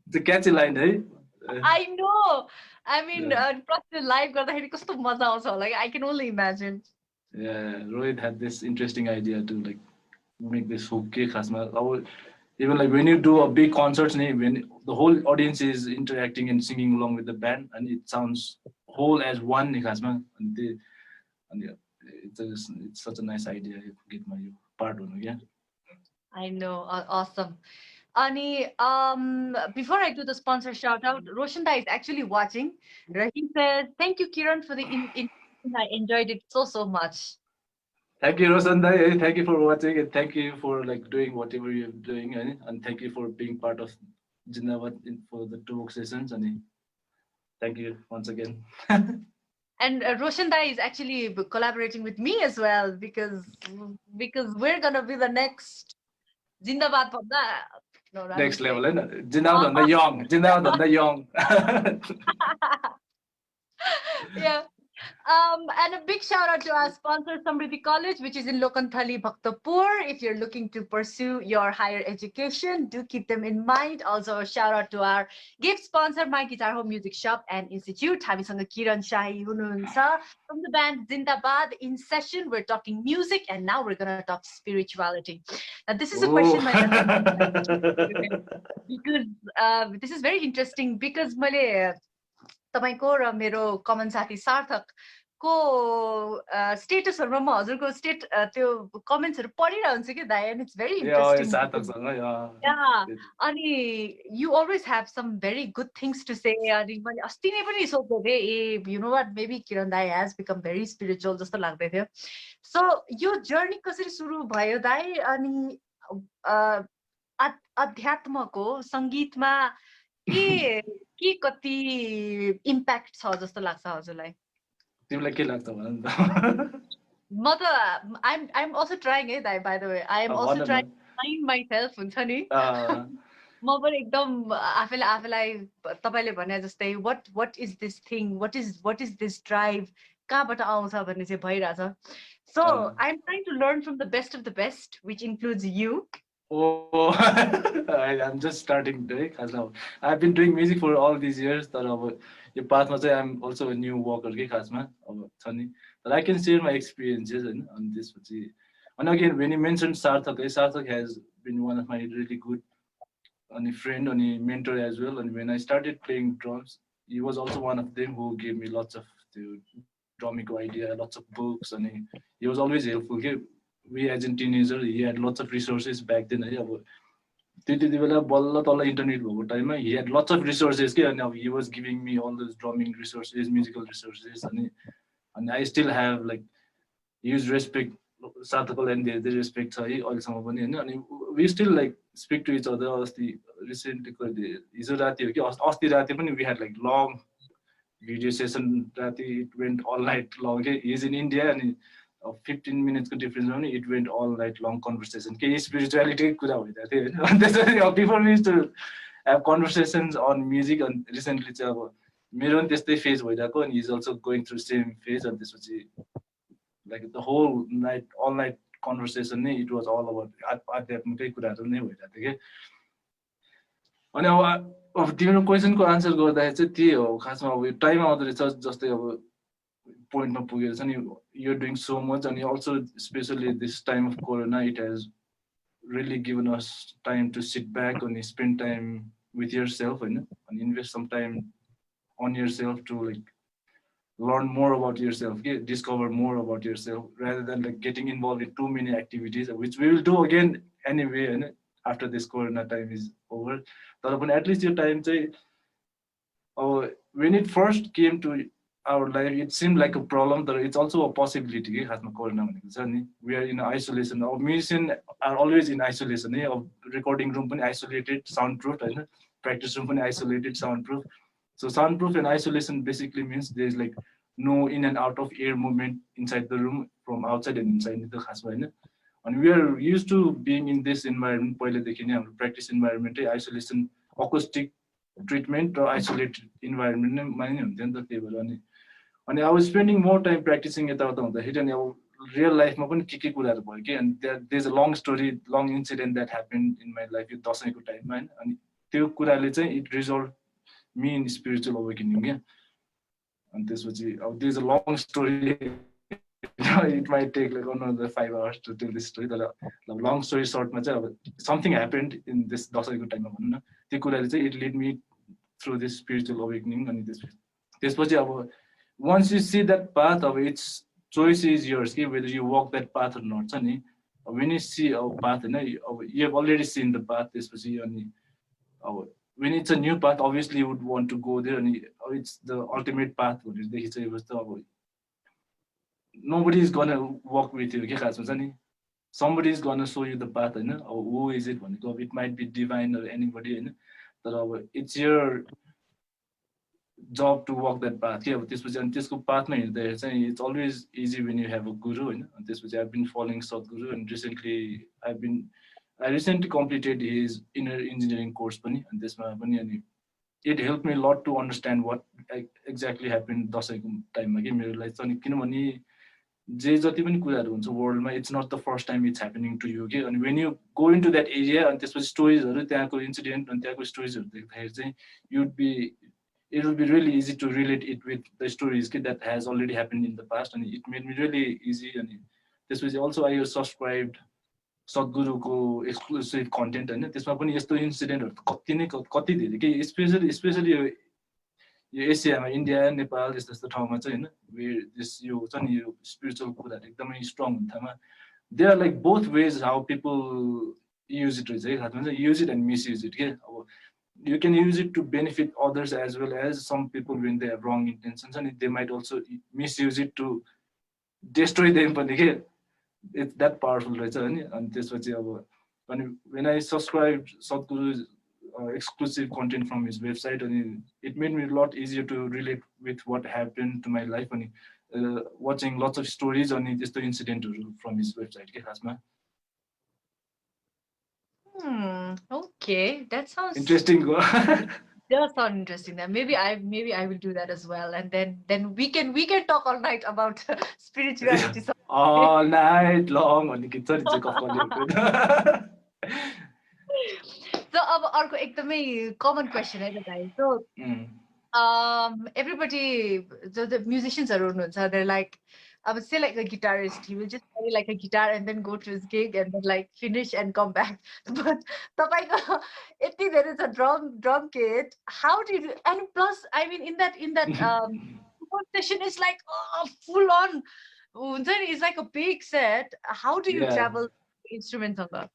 It's a catchy line, hey? I know. I mean, plus live गर्दाखेरि कस्तो मजा आउँछ होला. Like I can only imagine. Yeah, Rohit had this interesting idea to like make this hook ke khasma. Even like when you do a big concerts, when the whole audience is interacting and singing along with the band, and it sounds whole as one khasma. And yeah, it's such a nice idea. You get my part on yeah. I know. Awesome. Ani, before I do the sponsor shout out, Roshanda is actually watching. He says, "Thank you, Kiran, for the I enjoyed it so much." Thank you, Rosanda. Thank you for watching, and thank you for like doing whatever you're doing, and thank you for being part of Jindabad for the 2 sessions. And thank you once again. And Roshanda is actually collaborating with me as well because we're gonna be the next Zindabad for that. No, Next level, Jindabad on the young, Jindabad on the young. Yeah. And a big shout out to our sponsor, Samriddhi College, which is in Lokanthali, Bhaktapur. If you're looking to pursue your higher education, do keep them in mind. Also, a shout out to our gift sponsor, My Guitar Home Music Shop and Institute. हामीसँग Kiran Shahi हुनुहुन्छ from the band Zindabad. In session, we're talking music, and now we're gonna talk spirituality. Now, this is a question because this is very interesting because मैले तपाईको र मेरो common साथी सार्थकको स्टेटसहरुमा म हजुरको त्यो कमेन्ट्सहरु पढिरहन्छु के दाइ एन्ड इट्स भेरी इन्ट्रेस्टिङ अनि you always have some very good things to say अनि मैले अस्ति नै पनि सोध्दै थिएँ ए you know what maybe Kiran दाइ हेज बिकम भेरी स्पिरिचुअल जस्तो लाग्दै थियो सो यो जर्नी कसरी सुरु भयो दाइ अनि अध्यात्मको सङ्गीतमा के कति इम्प्याक्ट छ जस्तो लाग्छ हजुरलाई तिमीलाई के लाग्छ भन त म त I'm also trying it by the way I am also trying to find myself हुन्छ नि म पनि एकदम आफैलाई तपाईले भने जस्तै what is this thing what is this drive कहाँबाट आउँछ भन्ने चाहिँ भइराछ so I'm trying to learn from the best which includes you. Oh, I'm just starting today. I've been doing music for all these years. Your path, I'm also a new walker. But I can share my experiences on this. And again, when you mentioned Sarthak, Sarthak has been one of my really good friend and mentor as well. And when I started playing drums, he was also one of them who gave me lots of the drumming idea, lots of books, and he was always helpful. We as a teenager, he had lots of resources back then. Internet time, he had lots of resources. And now he was giving me all those drumming resources, musical resources, and I still have like huge respect. Sarthakal and the respect. We still like speak to each other. Recently, we had like long video session. It went all night long. He's in India and 15 minutes difference only. It went all night long conversation. Spirituality before we used to have conversations on music and recently मेरो त्यस्तै phase भइरहेको and he's also going through same phase and त्यसपछि like the whole night all night conversation it was all about आध्यात्मिकै कुराहरु नै भइरहेको थियो के अनि अब तिम्रो क्वेशनको आन्सर गर्दाखेरि चाहिँ त्यही हो खासमा अब टाइम आउँदो रहेछ जस्तै अब पोइन्टमा पुगेर छ नि you're doing so much and also especially this time of corona it has really given us time to sit back and spend time with yourself and invest some time on yourself to like learn more about yourself, discover more about yourself rather than like getting involved in too many activities, which we will do again anyway and after this corona time is over. But at least your time when it first came to our life, it seemed like a problem, but it's also a possibility. We are in isolation. Our musicians are always in isolation. Recording room isolated, soundproof, practice room isolated, soundproof. So soundproof and isolation basically means there's like no in and out of air movement inside the room from outside and inside the khasma. And we are used to being in this environment, practice environment, isolation, acoustic treatment or isolated environment. And I was spending more time practicing it out on the hit and real life and there's a long story, long incident that happened in my life with time and it resolved me in spiritual awakening. अनि त्यसपछि अब this a long story it might take like another 5 hours to tell this story तर long story सर्टमा चाहिँ अब something happened in this दसैँको टाइममा भनौँ न त्यो कुराले चाहिँ it lead me through this spiritual awakening अनि त्यसपछि अब once you see that path of its choice is yours whether you walk that path or not छ नि when you see a path होइन you have already seen the path त्यसपछि अनि अब when it's a new path obviously you would want to go there and it's the ultimate path भनेदेखि चाहिँ जस्तो अब nobody is gonna walk with you के खास हुन्छ नि somebody is gonna show you the path होइन अब who is it भनेको it might be divine or anybody होइन तर अब it's your job to walk that path के अब त्यसपछि अनि त्यसको पाथमा हिँड्दाखेरि चाहिँ it's always easy when you have a guru होइन अनि त्यसपछि I've been following Sadhguru and I recently completed his inner engineering course पनि अनि त्यसमा पनि अनि it helped me a lot to understand what exactly happened दसैँको टाइममा कि मेरो लाइफ अनि किनभने जे जति पनि कुराहरू हुन्छ वर्ल्डमा it's not the first time it's happening to you के अनि when you go into that area अनि त्यसपछि स्टोरिजहरू त्यहाँको इन्सिडेन्ट अनि त्यहाँको स्टोरिजहरू देख्दाखेरि चाहिँ you'd be it will be really easy to relate it with the stories that has already happened in the past and it made me really easy and this was also I subscribed सद्गुरुको exclusive content होइन त्यसमा पनि यस्तो इन्सिडेन्टहरू कति नै कति धेरै कि स्पेसली यो एसियामा इन्डिया नेपाल यस्तो यस्तो ठाउँमा चाहिँ होइन यो छ नि यो स्पिरिचुअल कुराहरू एकदमै स्ट्रङ हुन थामा they are like both ways how people use it रहेछ है खासमा चाहिँ use it and misuse it के अब you can use it to benefit others as well as some people when they have wrong intentions and they might also misuse it to destroy them पनि के it's that powerful रहेछ हैन अनि त्यसपछि अब अनि when I subscribed Sadhguru's exclusive content from his website and it made me a lot easier to relate with what happened to my life and watching lots of stories on this incident from his website के खासमा Okay, that sounds interesting. Does sound interesting. Then maybe I will do that as well, and then we can talk all night about spirituality. All night long. So अब अर्को एकदमै common question है त भाइ. So everybody, the musiciansहरू हुनुहुन्छ, they're like, I would say like a guitarist, he will just play like a guitar and then go to his gig and then like finish and come back. But तपाईँको यति धेरै छ drum kit, how do you do? And plus I mean in that session is like full on हुन्छ नि, it's like a big set. How do you travel instruments on that?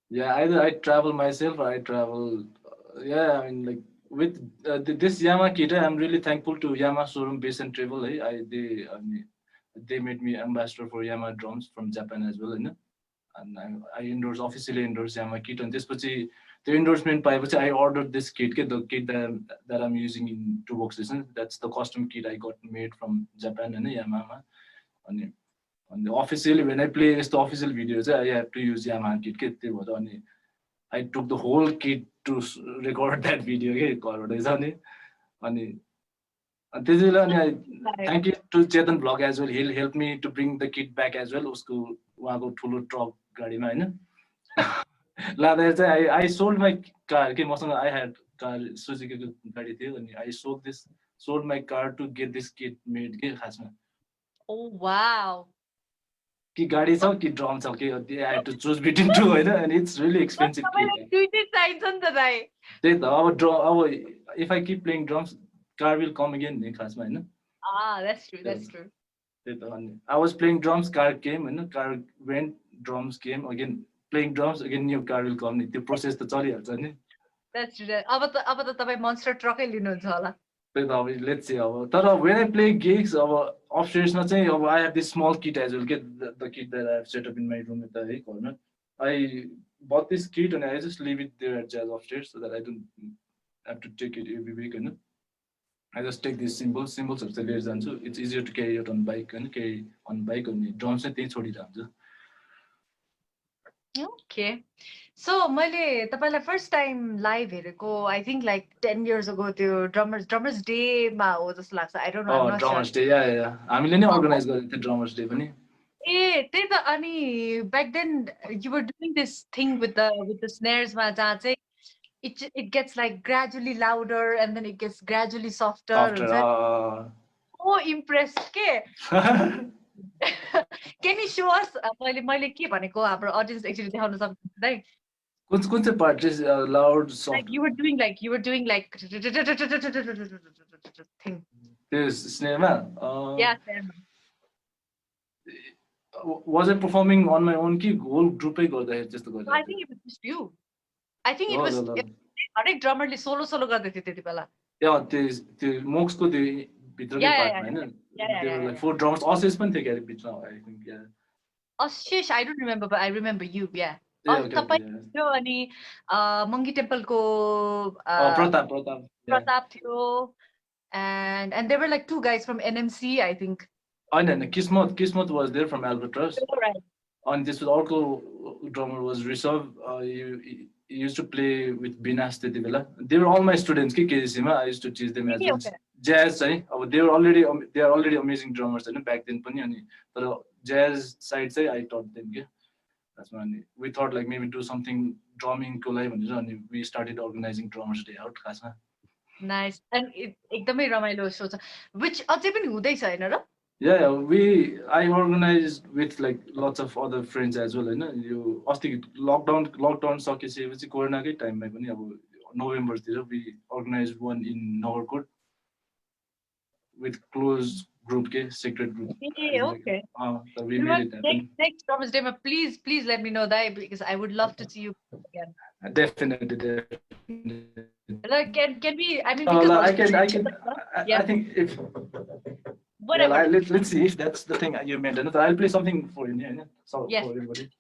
Yeah, either I travel myself or I travel I mean like with this Yamaha kit, I'm really thankful to Yamaha showroom base and travel. They made me ambassador for Yamaha drums from Japan as well, and I officially endorse Yamaha kit. And this the endorsement I ordered this kit, the kit that I'm using in two boxes. That's the custom kit I got made from Japan and Yamaha. And officially when I play the official videos, I have to use Yamaha kit. I took the whole kit to record that video. Thank you to Chetan Vlog as well. He'll help me to bring the kit back as well. I sold my car. I had car Suzuki. I sold my car to get this kit made. Oh wow. कि गाडी छ कि drum छ कि I had to choose between two and it's really expensive kit. त्यही त अब if I keep playing drums car will come again नि खासमा हैन. That's true. त्यही त अनि I was playing drums, car came हैन, car went, drums came, again playing drums, again new car will come नि, त्यो प्रोसेस त चलिहाल्छ नि. That's true. अब त तपाई monster truck लिनुहुन्छ होला. त्यही त let's see अब तर when I play gigs अब upstairs मा चाहिँ अब I have this small kit as well, the kit that I have set up in my room at the corner. I bought this kit and I just leave it there at jazz upstairs so that I don't have to take it every week. I just take these symbols चाहिँ लिएर जान्छु. It's easier to carry it on bike and carry on bike अनि drums चाहिँ त्यही छोडिरहन्छु. Okay. So मैले तपाईलाई first time live हेरेको I think like 10 years ago त्यो drummers day मा हो जस्तो लाग्छ. I don't know. Oh, drummers day. Yeah. हामीले नै organize गरेको थियो drummers day पनि. त्यही त अनि back then you were doing this thing with the snares मा जहाँ चाहिँ it gets like gradually louder and then it gets gradually softer. so impressed के can you show us मैले के भनेको हाम्रो audience actually देखाउन सक्नुहुन्छ है कुन चाहिँ part is loud soft like you were doing like thing this snare yeah was I performing on my own कि whole group ai गर्दाखेरि त्यस्तो गर्दा I think it was just you I think it was हरेक ड्रमरले solo solo गर्दै थियो त्यति बेला या त्यो मोक्सको त्यो भित्रकै पार्टमा हैन they were like 4 drums Ossis पनि थियो क्यारे भित्र I think yeah Ashish I don't remember but I remember you yeah तपाईं थियो अनि मंगी टेम्पलको प्रताप थियो and there were like 2 guys from NMC I think and Kismat was there from Albatross right and this was also drummer was Rishabh he used to play with Binas त्यति बेला they were all my students के KCC मा I used to teach them as jazz है अब they are already amazing drummers हैन back then पनि अनि तर jazz side चाहिँ I taught them के that's when we thought like maybe do something drumming को लागि भनेर अनि we started organizing drummers day out खासमा nice and एकदमै रमाइलो शो छ which अझै पनि हुँदैछ हैन र yeah I organized with like lots of other friends as well हैन यो अस्ति lockdown सकेपछि कोरोनाकै टाइममा पनि अब नोभेम्बर तिर we organized one in Nagarkot with close group के secret group okay so we made it happen next Thomas Day please let me know that because I would love to see you again definitely like can we I mean because I think if whatever well, let's see if that's the thing you meant and I'll play something for you yeah so yes. for everybody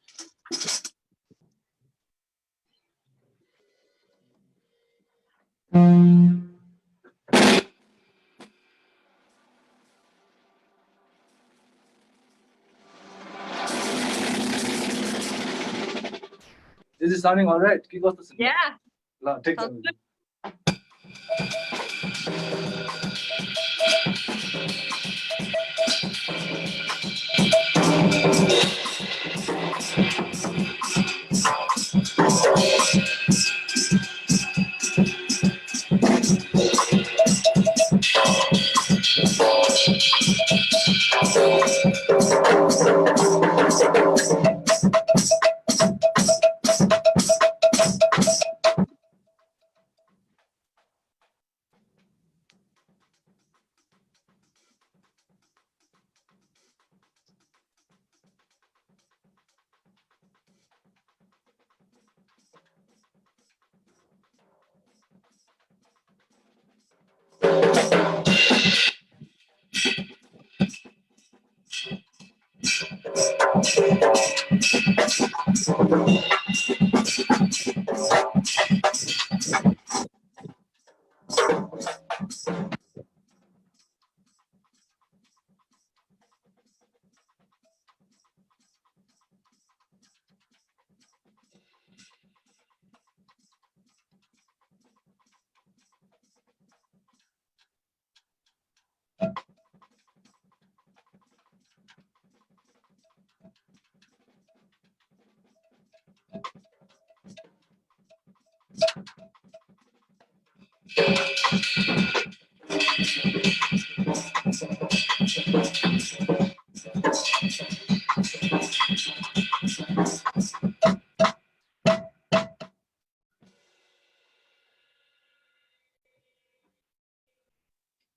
This is sounding all right. Yeah. No, take some.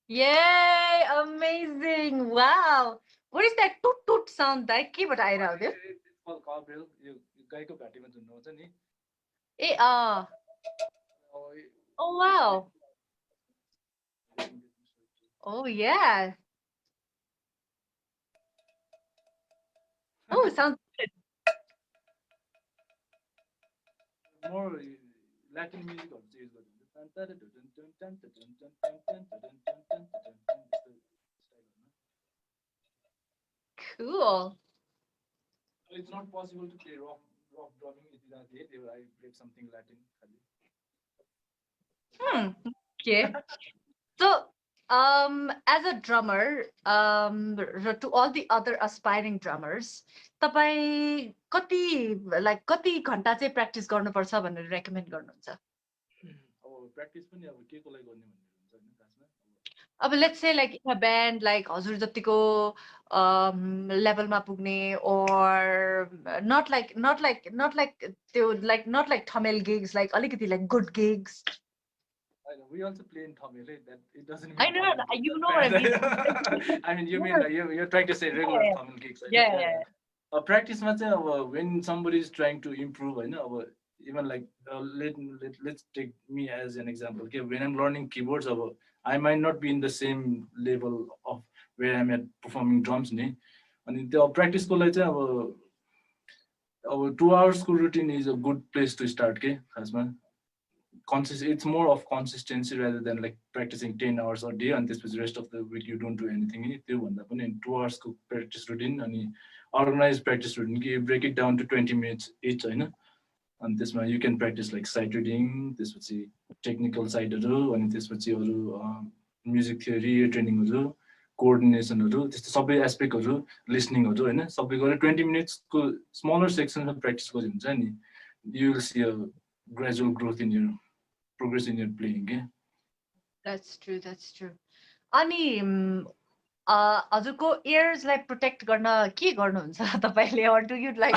Yay! Amazing! Wow! What is that toot toot sound? That ke bataira ho It's called cowbell. You guy ko घाटीमा धुन हुन्छ नि. Oh wow! Oh yeah! Oh, sounds good. More Latin music also use Cool. It's not possible to play rock drumming I played something Latin. Okay. So, as a drummer, to all the other aspiring drummers, तपाईं कति घण्टा चाहिँ practice गर्नुपर्छ भनेर recommend गर्नुहुन्छ? Practice पनि अब के को लागि गर्ने भन्ने हुन्छ हैन खासमा let's say like in a band like हजुर जतिको levelमा पुग्ने or not like त्यो like not like thomel gigs like अलिकति like good gigs. I know, we also play in Tamil, right? That it doesn't I mean know, Tamil gigs you are know what I mean. bad. I mean, you mean Yeah, you're trying to say regular yeah, Tamil gigs, right? yeah, Yeah, yeah. yeah. Practice ma चाहिँ अब when somebody is trying to improve, होइन अब even like let's take me as an example. Okay, when I'm learning keyboards, अब I might not be in the same level of where I'm at performing drums नि. अनि त्यो प्र्याक्टिसको लागि चाहिँ अब 2 hours को routine is a good place to start के खासमा. It's more of consistency rather than like practicing 10 hours a day and this was the rest of the week you don't do anything in 2 hours practice routine and organized practice routine you break it down to 20 minutes each and this one you can practice like sight reading this would see technical side and this would see music theory training coordination this aspect listening 20 minutes smaller sections of practice you will see a gradual growth in your progress in your playing game. That's true, that's true. अनि हजुरको ears like protect गर्न के गर्नुहुन्छ तपाईले or do you like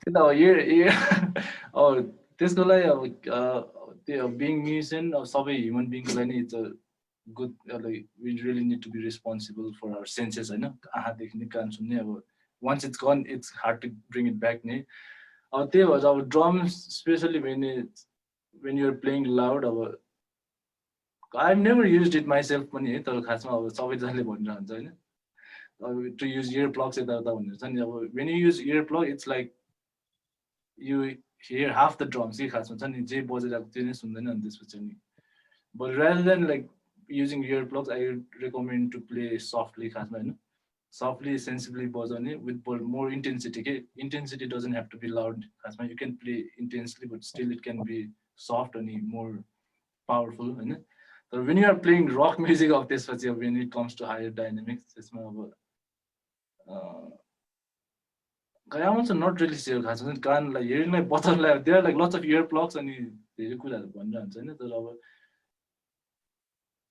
No, त्यसको लागि अब त्यो being musician or सबै human being को लागि नि it's a good like we really need to be responsible for our senses होइन आँखा देख्ने कान सुन्ने अब once it's gone it's hard to bring it back नि अब त्यही भएर अब drums especially when you're playing loud अब I've never used it myself पनि है तर खासमा अब सबैजनाले भनिरहन्छ होइन to use earplugs यताउता भनेर छ नि अब when you use earplug it's like you hear half the drums के खासमा छ नि जे बजिरहेको त्यो नै सुन्दैन अनि त्यसपछि नि but rather than like using earplugs I recommend to play softly खासमा होइन softly sensibly बजाउने with more intensity के intensity doesn't have to be loud खासमा you can play intensely but still it can be soft अनि more powerful होइन So when you are playing rock music of this, when it comes to higher dynamics, it's more I'm also not really sure. Like hearing like bottom like there are like lots of earplugs and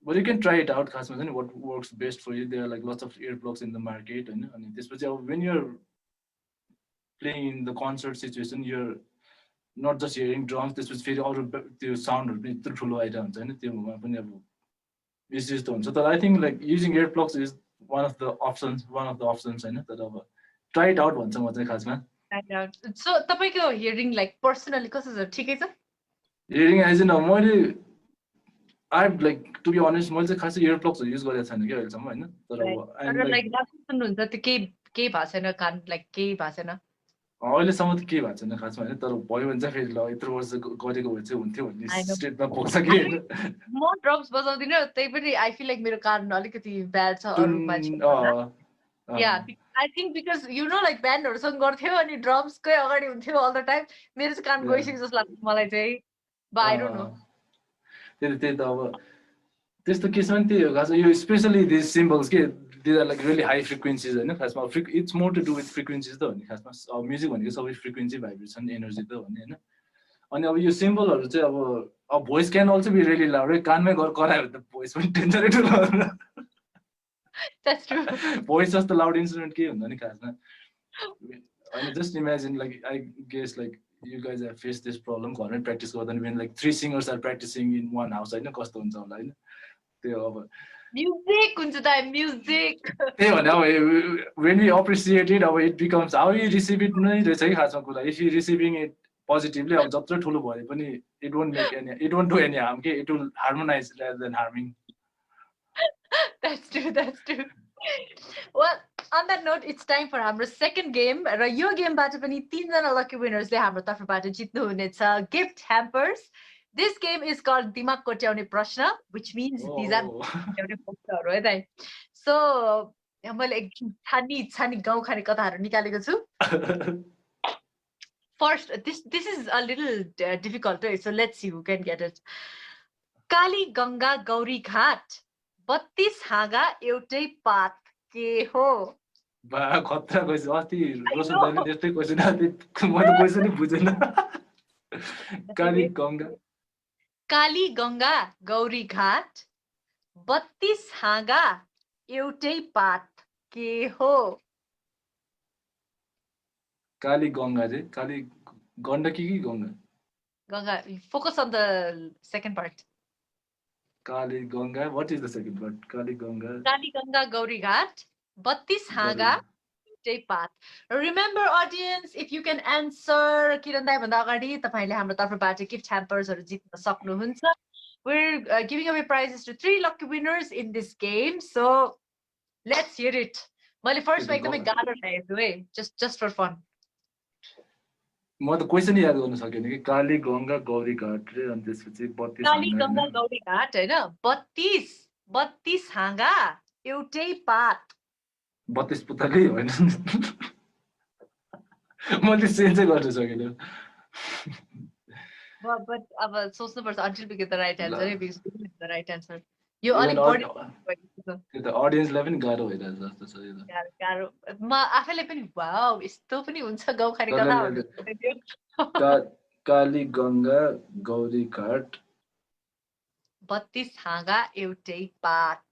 but you can try it out. What works best for you? There are like lots of earplugs in the market, and this when you're playing in the concert situation, you're not just hearing drums. This was very all the sound the ठुलो items, and it's just done. So that I think like using earplugs is one of the options. I know that I've try it out once. So तपाईँको hearing like personally कस्तो छ ठिकै छ Hearing as in मैले I've like to be honest मैले चाहिँ खासै earplugs use गरेको छैन के अहिलेसम्म हैन तर I'm like सुन्नुहुन्छ त्यो केही भएको छैन कान like केही भएको छैन अहिलेसम्म त केही भएको छैन खासमा हैन तर भयो भने चाहिँ फेरि ल यत्रो वर्ष गरेको भए चाहिँ हुन्थ्यो भन्ने स्टेटमा पुग्छ कि हैन म ड्रम्स बजाउँदिन त्यही पनि आई फिल लाइक मेरो कान अलिकति ब्याड छ अरु मान्छे Yeah, I think because you know like bandहरुसँग गर्थ्यो अनि ड्रम्सकै अगाडि हुन्थ्यो all the time मेरो चाहिँ कान गइसक्यो जस्तो लाग्छ मलाई चाहिँ but I don't know त्यही त अब त्यस्तो के छ नि त्यही हो खास यो स्पेशली दिस सिम्बल्स के these are like really high frequencies हैन खासमा it's more to do with frequencies त हो नि खासमा म्युजिक भनेको सबै फ्रिक्वेन्सी भाइब्रेसन एनर्जी त हो नि हैन अनि अब यो सिम्बलहरु चाहिँ अब voice can also be really loud कानमै गएर करायो भने त भोइस पनि डेन्जरै ठुलो That's true. Voice just the loud instrument के हुन्छ नि खासमा I mean, just imagine like I guess like you guys have faced this problem घरमै practice गर्दा when like 3 singers are practicing in one house हैन कस्तो हुन्छ होला हैन त्यो अब music हुन्छ त music त्यही भने अब when we appreciate it it becomes how you receive it नै रहेछ कि खासमा कुरा if you receiving it positively अब जत्रो ठुलो भए पनि it won't do any harm के it will harmonize rather than harming That's true, that's true. Well, on that note, it's time for our second game. र यो गेमबाट पनि 3 जना lucky winners ले हाम्रो तर्फबाट जित्नु हुनेछ gift hampers. This game is called दिमाग कोट्याउने प्रश्न, which means these are कोट्याउने प्रश्नहरु है दाइ. So, मैले एकदम छानी गाउँ खाने कथाहरु निकालेको छु. First, this is a little difficult, right? So let's see who can get it. काली गंगा गौरी घाट 32 हाँगा एउटै पात के हो बा खतरा क्वेशन अस्ति रोशन दाइले त्यस्तै क्वेशन आथे म त क्वेशनै बुझेन काली गंगा काली गङ्गा गौरी घाट 32 हाँगा एउटै पात के हो? काली गङ्गा रे काली गण्डकी कि Ganga Ganga, focus on the second part. Kali Ganga what is the second part काली गङ्गा काली गङ्गा गौरी घाट 32 हाँगा एउटै पात. Remember audience, if you can answer किरण दाइ भन्दा अगाडि तपाईले हाम्रो तर्फबाट गिफ्ट ह्याम्पर्सहरु जित्न सक्नुहुन्छ. We're giving away prizes to 3 lucky winners in this game. So let's hear it. मैले फर्स्टमा एकदमै गाह्रो ल्याएको है, just for fun. म त क्वेसन याद गर्न सकेन कि काली गङ्गा गौरी घाट रे अनि त्यसपछि 32 काली हाँगा गङ्गा गौरी घाट हैन 32 हाँगा एउटै पात 32 पुतली होइन मैले सेन्सै गर्न सकेन but अब सोच्नुपर्छ until we get the right answer. ल। Because we don't have the right answer. यो Even अलिक बढी त्यो त अडियन्सलाई पनि गाह्रो भइरहेछ जस्तो छ यो त गाह्रो. म आफैले पनि वाउ यस्तो पनि हुन्छ गाउँखाने ल, कथा ल, ल। काली गङ्गा गौरी घाट 32 हाँगा एउटै पात.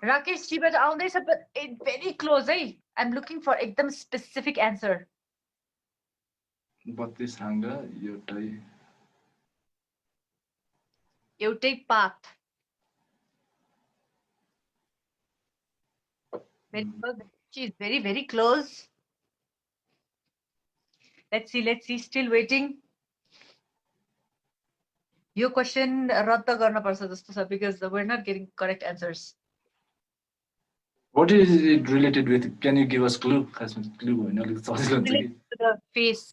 राकेश जीबाट आउँदैछ but it very close है. I'm looking for एकदम specific answer. 32 हाँगा एउटै पात. She is very, very close. Let's see. Still waiting. Your question रद्द गर्न पर्छ जस्तो छ because we're not getting correct answers. What is it related with? Can you give us clue? खासमा clue होइन अलिक सजिलो हुन्छ कि Related to the face.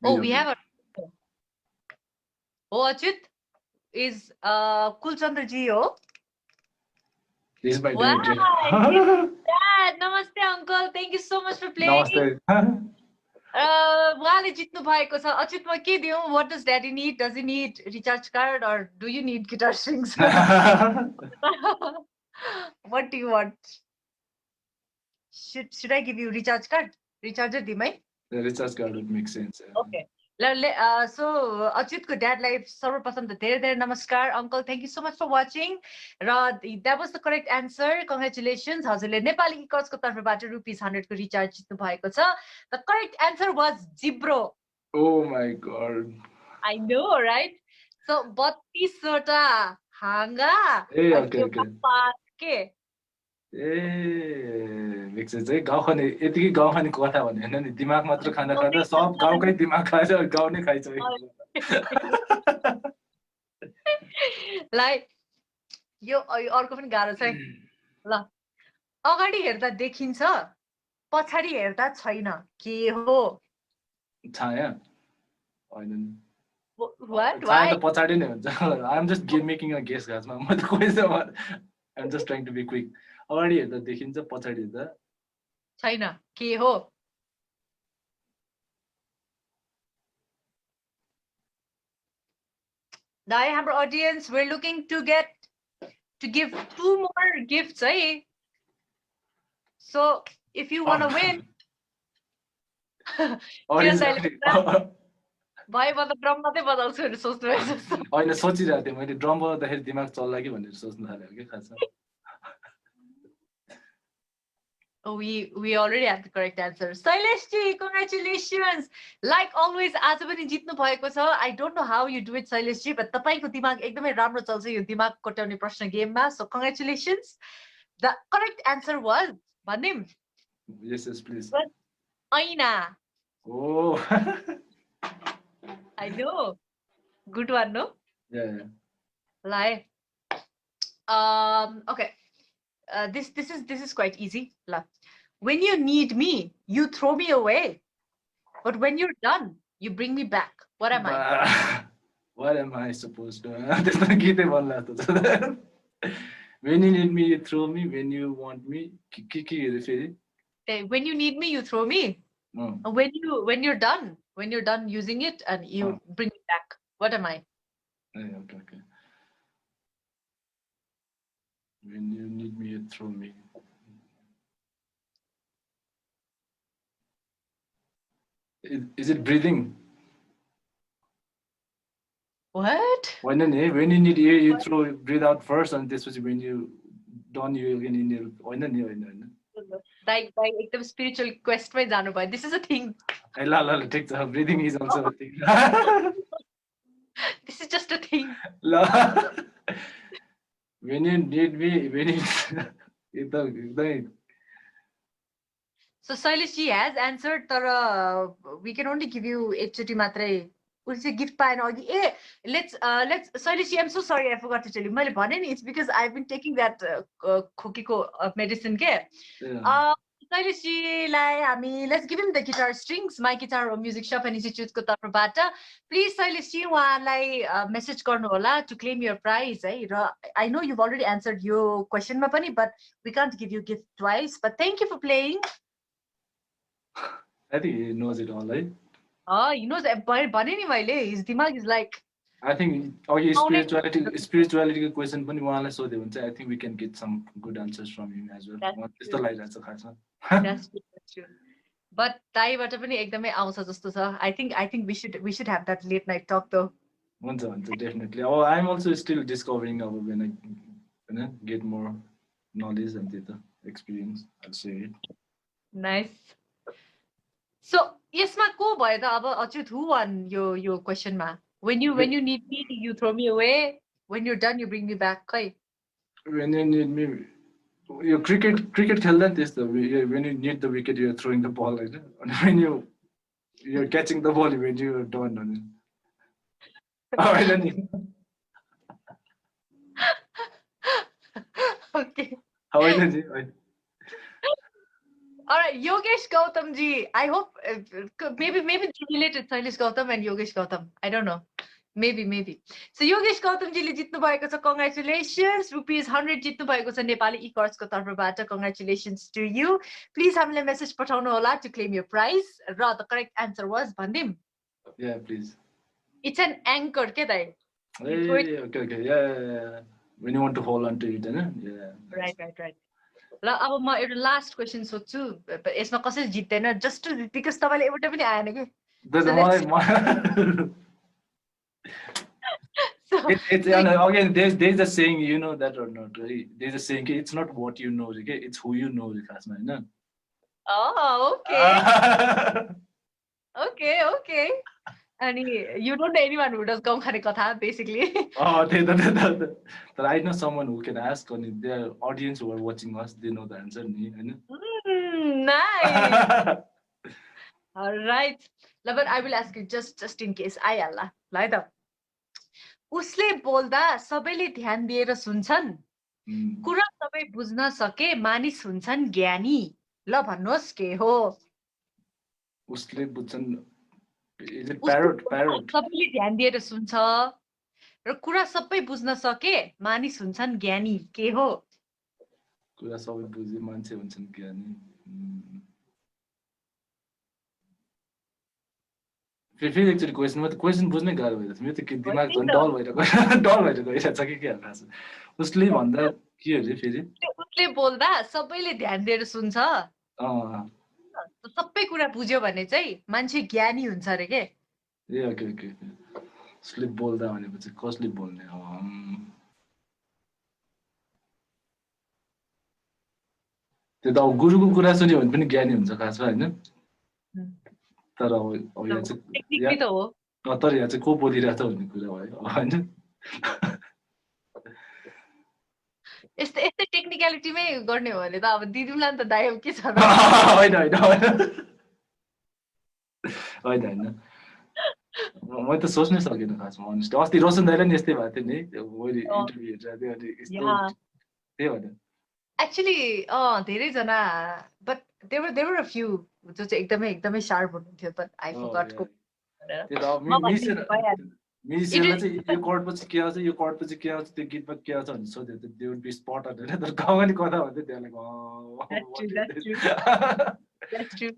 Oh, we have a. Oh, Achut is Kulchandra ji ho. He's my Wow, dad. Dad, namaste uncle. Thank you so much for playing. Namaste. उहाँले जित्नु भएको छ. अच्युतमा के दिउँ? What does daddy need? Does he need recharge card or do you need guitar strings? What do you want? Should I give you recharge card? Recharger दिउँ है? The recharge card would make sense. Okay. So अच्युतको ड्याडलाई सर्वप्रथम त धेरै धेरै नमस्कार. Uncle, thank you so much for watching. That was the correct answer. Congratulations. हजुरले Nepali E-Chords को तर्फबाट ₹100 को रिचार्ज जित्नु भएको छ. The correct answer was जिब्रो. Oh my god. I know, right? So 32 वटा हाँगा के मिक्स चाहिँ गाउँ खाने यतिकै गाउँ खाने कथा भने हैन नि दिमाग मात्र खाना खाँदा सब गाउँकै दिमाग खान्छ गाउँ नै खाइछ लाइक यो अर्को पनि गाह्रो छ है ल अगाडि हेर्दा देखिन्छ पछाडी हेर्दा छैन के हो छाया हैन What? छाया त पछाडी नै हुन्छ I am just making a guess खासमा म त question I'm just trying to be quick अगाडि हेर्दा देखिन्छ पछाडी हेर्दा छैन के हो दाइ हाम्रो audience, we're looking to give 2 more gifts है so if you want to win भाइ म त ड्रम मात्रै बजाउँछु भनेर सोच्नु भएको जस्तो हैन सोचिरहेको थिएँ मैले ड्रम बजाउँदाखेरि दिमाग चल्ला कि भनेर सोच्न थालेँ के खासमा We already have the correct answer. Saileshji, congratulations. Like always, आज पनि जित्नु भएको छ. I don't know how you do it, Saileshji, but तपाईको दिमाग एकदमै राम्रो चल्छ यो दिमाग कोट्याउने प्रश्न गेममा. So congratulations. The correct answer was भन्दिम. Yes, please. ऐना. Oh. I know. Good one, no? Yeah. Lie. Okay. This is quite easy. When you need me, you throw me away. But when you're done, you bring me back. What am I? What am I supposed to? When you need me, you throw me. When you want me, when you need me, you throw me. No. When you're done using it and you bring it back. What am I? Okay. When you need me, you throw me. Is it breathing? What? When you need air, you throw breathe out first, and this was when you done, you again inhale. Like एकदम spiritual quest मै जानु भयो. This is a thing. La, take the breathing is also a thing. This is just a thing. La. When you need me, when you So Shailesh has answered तर we can only give you एकचोटि मात्रै. We'll say gift पाएन अघि. ए let's Shailesh, I'm so sorry, I forgot to tell you. मैले भने नि, it's because I've been taking that खोकीको medicine के. Shailesh-लाई हामी let's give him the guitar strings, my guitar music shop and institute को तर्फबाट. Please Shailesh, उहाँलाई message गर्नु होला to claim your prize है. र I know you've already answered your question मा पनि, but we can't give you gift twice. But thank you for playing. I think he knows it all, right? He knows भने नि मैले, his dimag is like. I think spirituality question पनि उहाँलाई सोध्यो भने चाहिँ I think we can get some good answers from him as well. त्यस्तो लागिरहेछ खासमा. That's true. But ताईबाट पनि एकदमै आउँछ जस्तो छ. I think we should have that late night talk though. हुन्छ definitely. Oh, I'm also still discovering when I get more knowledge and the experience. I'll say it. Nice. So यसमा को भयो त अब Achyut, who won your question मा? When you need me, you throw me away. When you're done, you bring me back. Kai. When you need me, your cricket खेल्दा नि त्यस्तो. When you need the wicket, you're throwing the ball, right? And when you're catching the ball, when you're done. Okay. How are you? All right, Yogesh Gautam ji. I hope maybe related Shailesh Gautam and Yogesh Gautam. I don't know. Maybe. So Yogesh Gautam ji le jitnu bhayeko cha. Congratulations. ₹100 jitnu bhayeko cha Nepali E-Chords ko tarfबाट. Congratulations to you. Please hamle message pathaunu hola to claim your prize. Ra the correct answer was Bhandim. Yeah, please. It's an anchor ke dai. Okay. Yeah. When you want to hold on to it, yeah. Right. ल अब म एउटा last question सोध्छु. यसमा कसैले जित्दैन, just because तपाईँले एउटा पनि आएन कि. Again, there's a saying, you know that or not, right? There's a saying, it's not what you know, okay? It's who you know, right? Oh, okay. Okay. And you don't know anyone who does gaun khane katha, basically. But I know someone who can ask, and their audience who are watching us, they know the answer. Nice. All right. But I will ask you just in case. आइहाल्ला ल है त. उसले बोल्दा सबैले ध्यान दिएर सुन्छन्, कुरा सबै बुझ्न सके मानिस हुन्छन् ज्ञानी. ल भन्नुहोस् के हो? उसले बुझ्छन्. Is it parrot? सबैले ध्यान दिएर सुन्छ र कुरा सबै बुझ्न सके मानिस हुन्छन् ज्ञानी. के हो? कुरा सबै बुझे मान्छे हुन्छन् ज्ञानी. फेरि एकचोटि क्वेसन बुझ्नै गाह्रो भइरहेछ. मेरो त दिमाग झन् डल भएर गइरहेछ कि के खास. उसले भन्दा के हो फेरि? उसले बोल्दा सबैले ध्यान दिएर सुन्छ, सबै कुरा बुझ्यो भने चाहिँ मान्छे ज्ञानी हुन्छ अरे के. ए ओके. उसले बोल्दा भनेपछि कसले बोल्ने? त्यो त गुरुको कुरा सुन्यो भने पनि ज्ञानी हुन्छ खासमा, होइन? तर यहाँ चाहिँ को बोलिरहेछ भन्ने कुरा भयो, होइन? यस्तै टेक्निकलिटीमै गर्ने हो भने त अब दिदीलाई नि त दाइ के छ र? होइन. मैले त सोच्नै सकिनँ खासमा. अस्ति रोशन दाइले नि यस्तै भएको थियो नि, मैले इन्टरभ्यू हेरेर त्यही भएर. Actually, धेरैजना, but there were a few जो चाहिँ एकदमै शार्प हुनुहुन्थ्यो, but I forgot. म्युजिसियनलाई चाहिँ यो कर्डपछि के आउँछ, यो कर्डपछि के आउँछ, त्यो गीतमा के आउँछ भन्ने सोध्यो त they would be spot on हैन. तर गाउने कथा भन्दै त्यहाँ That's true.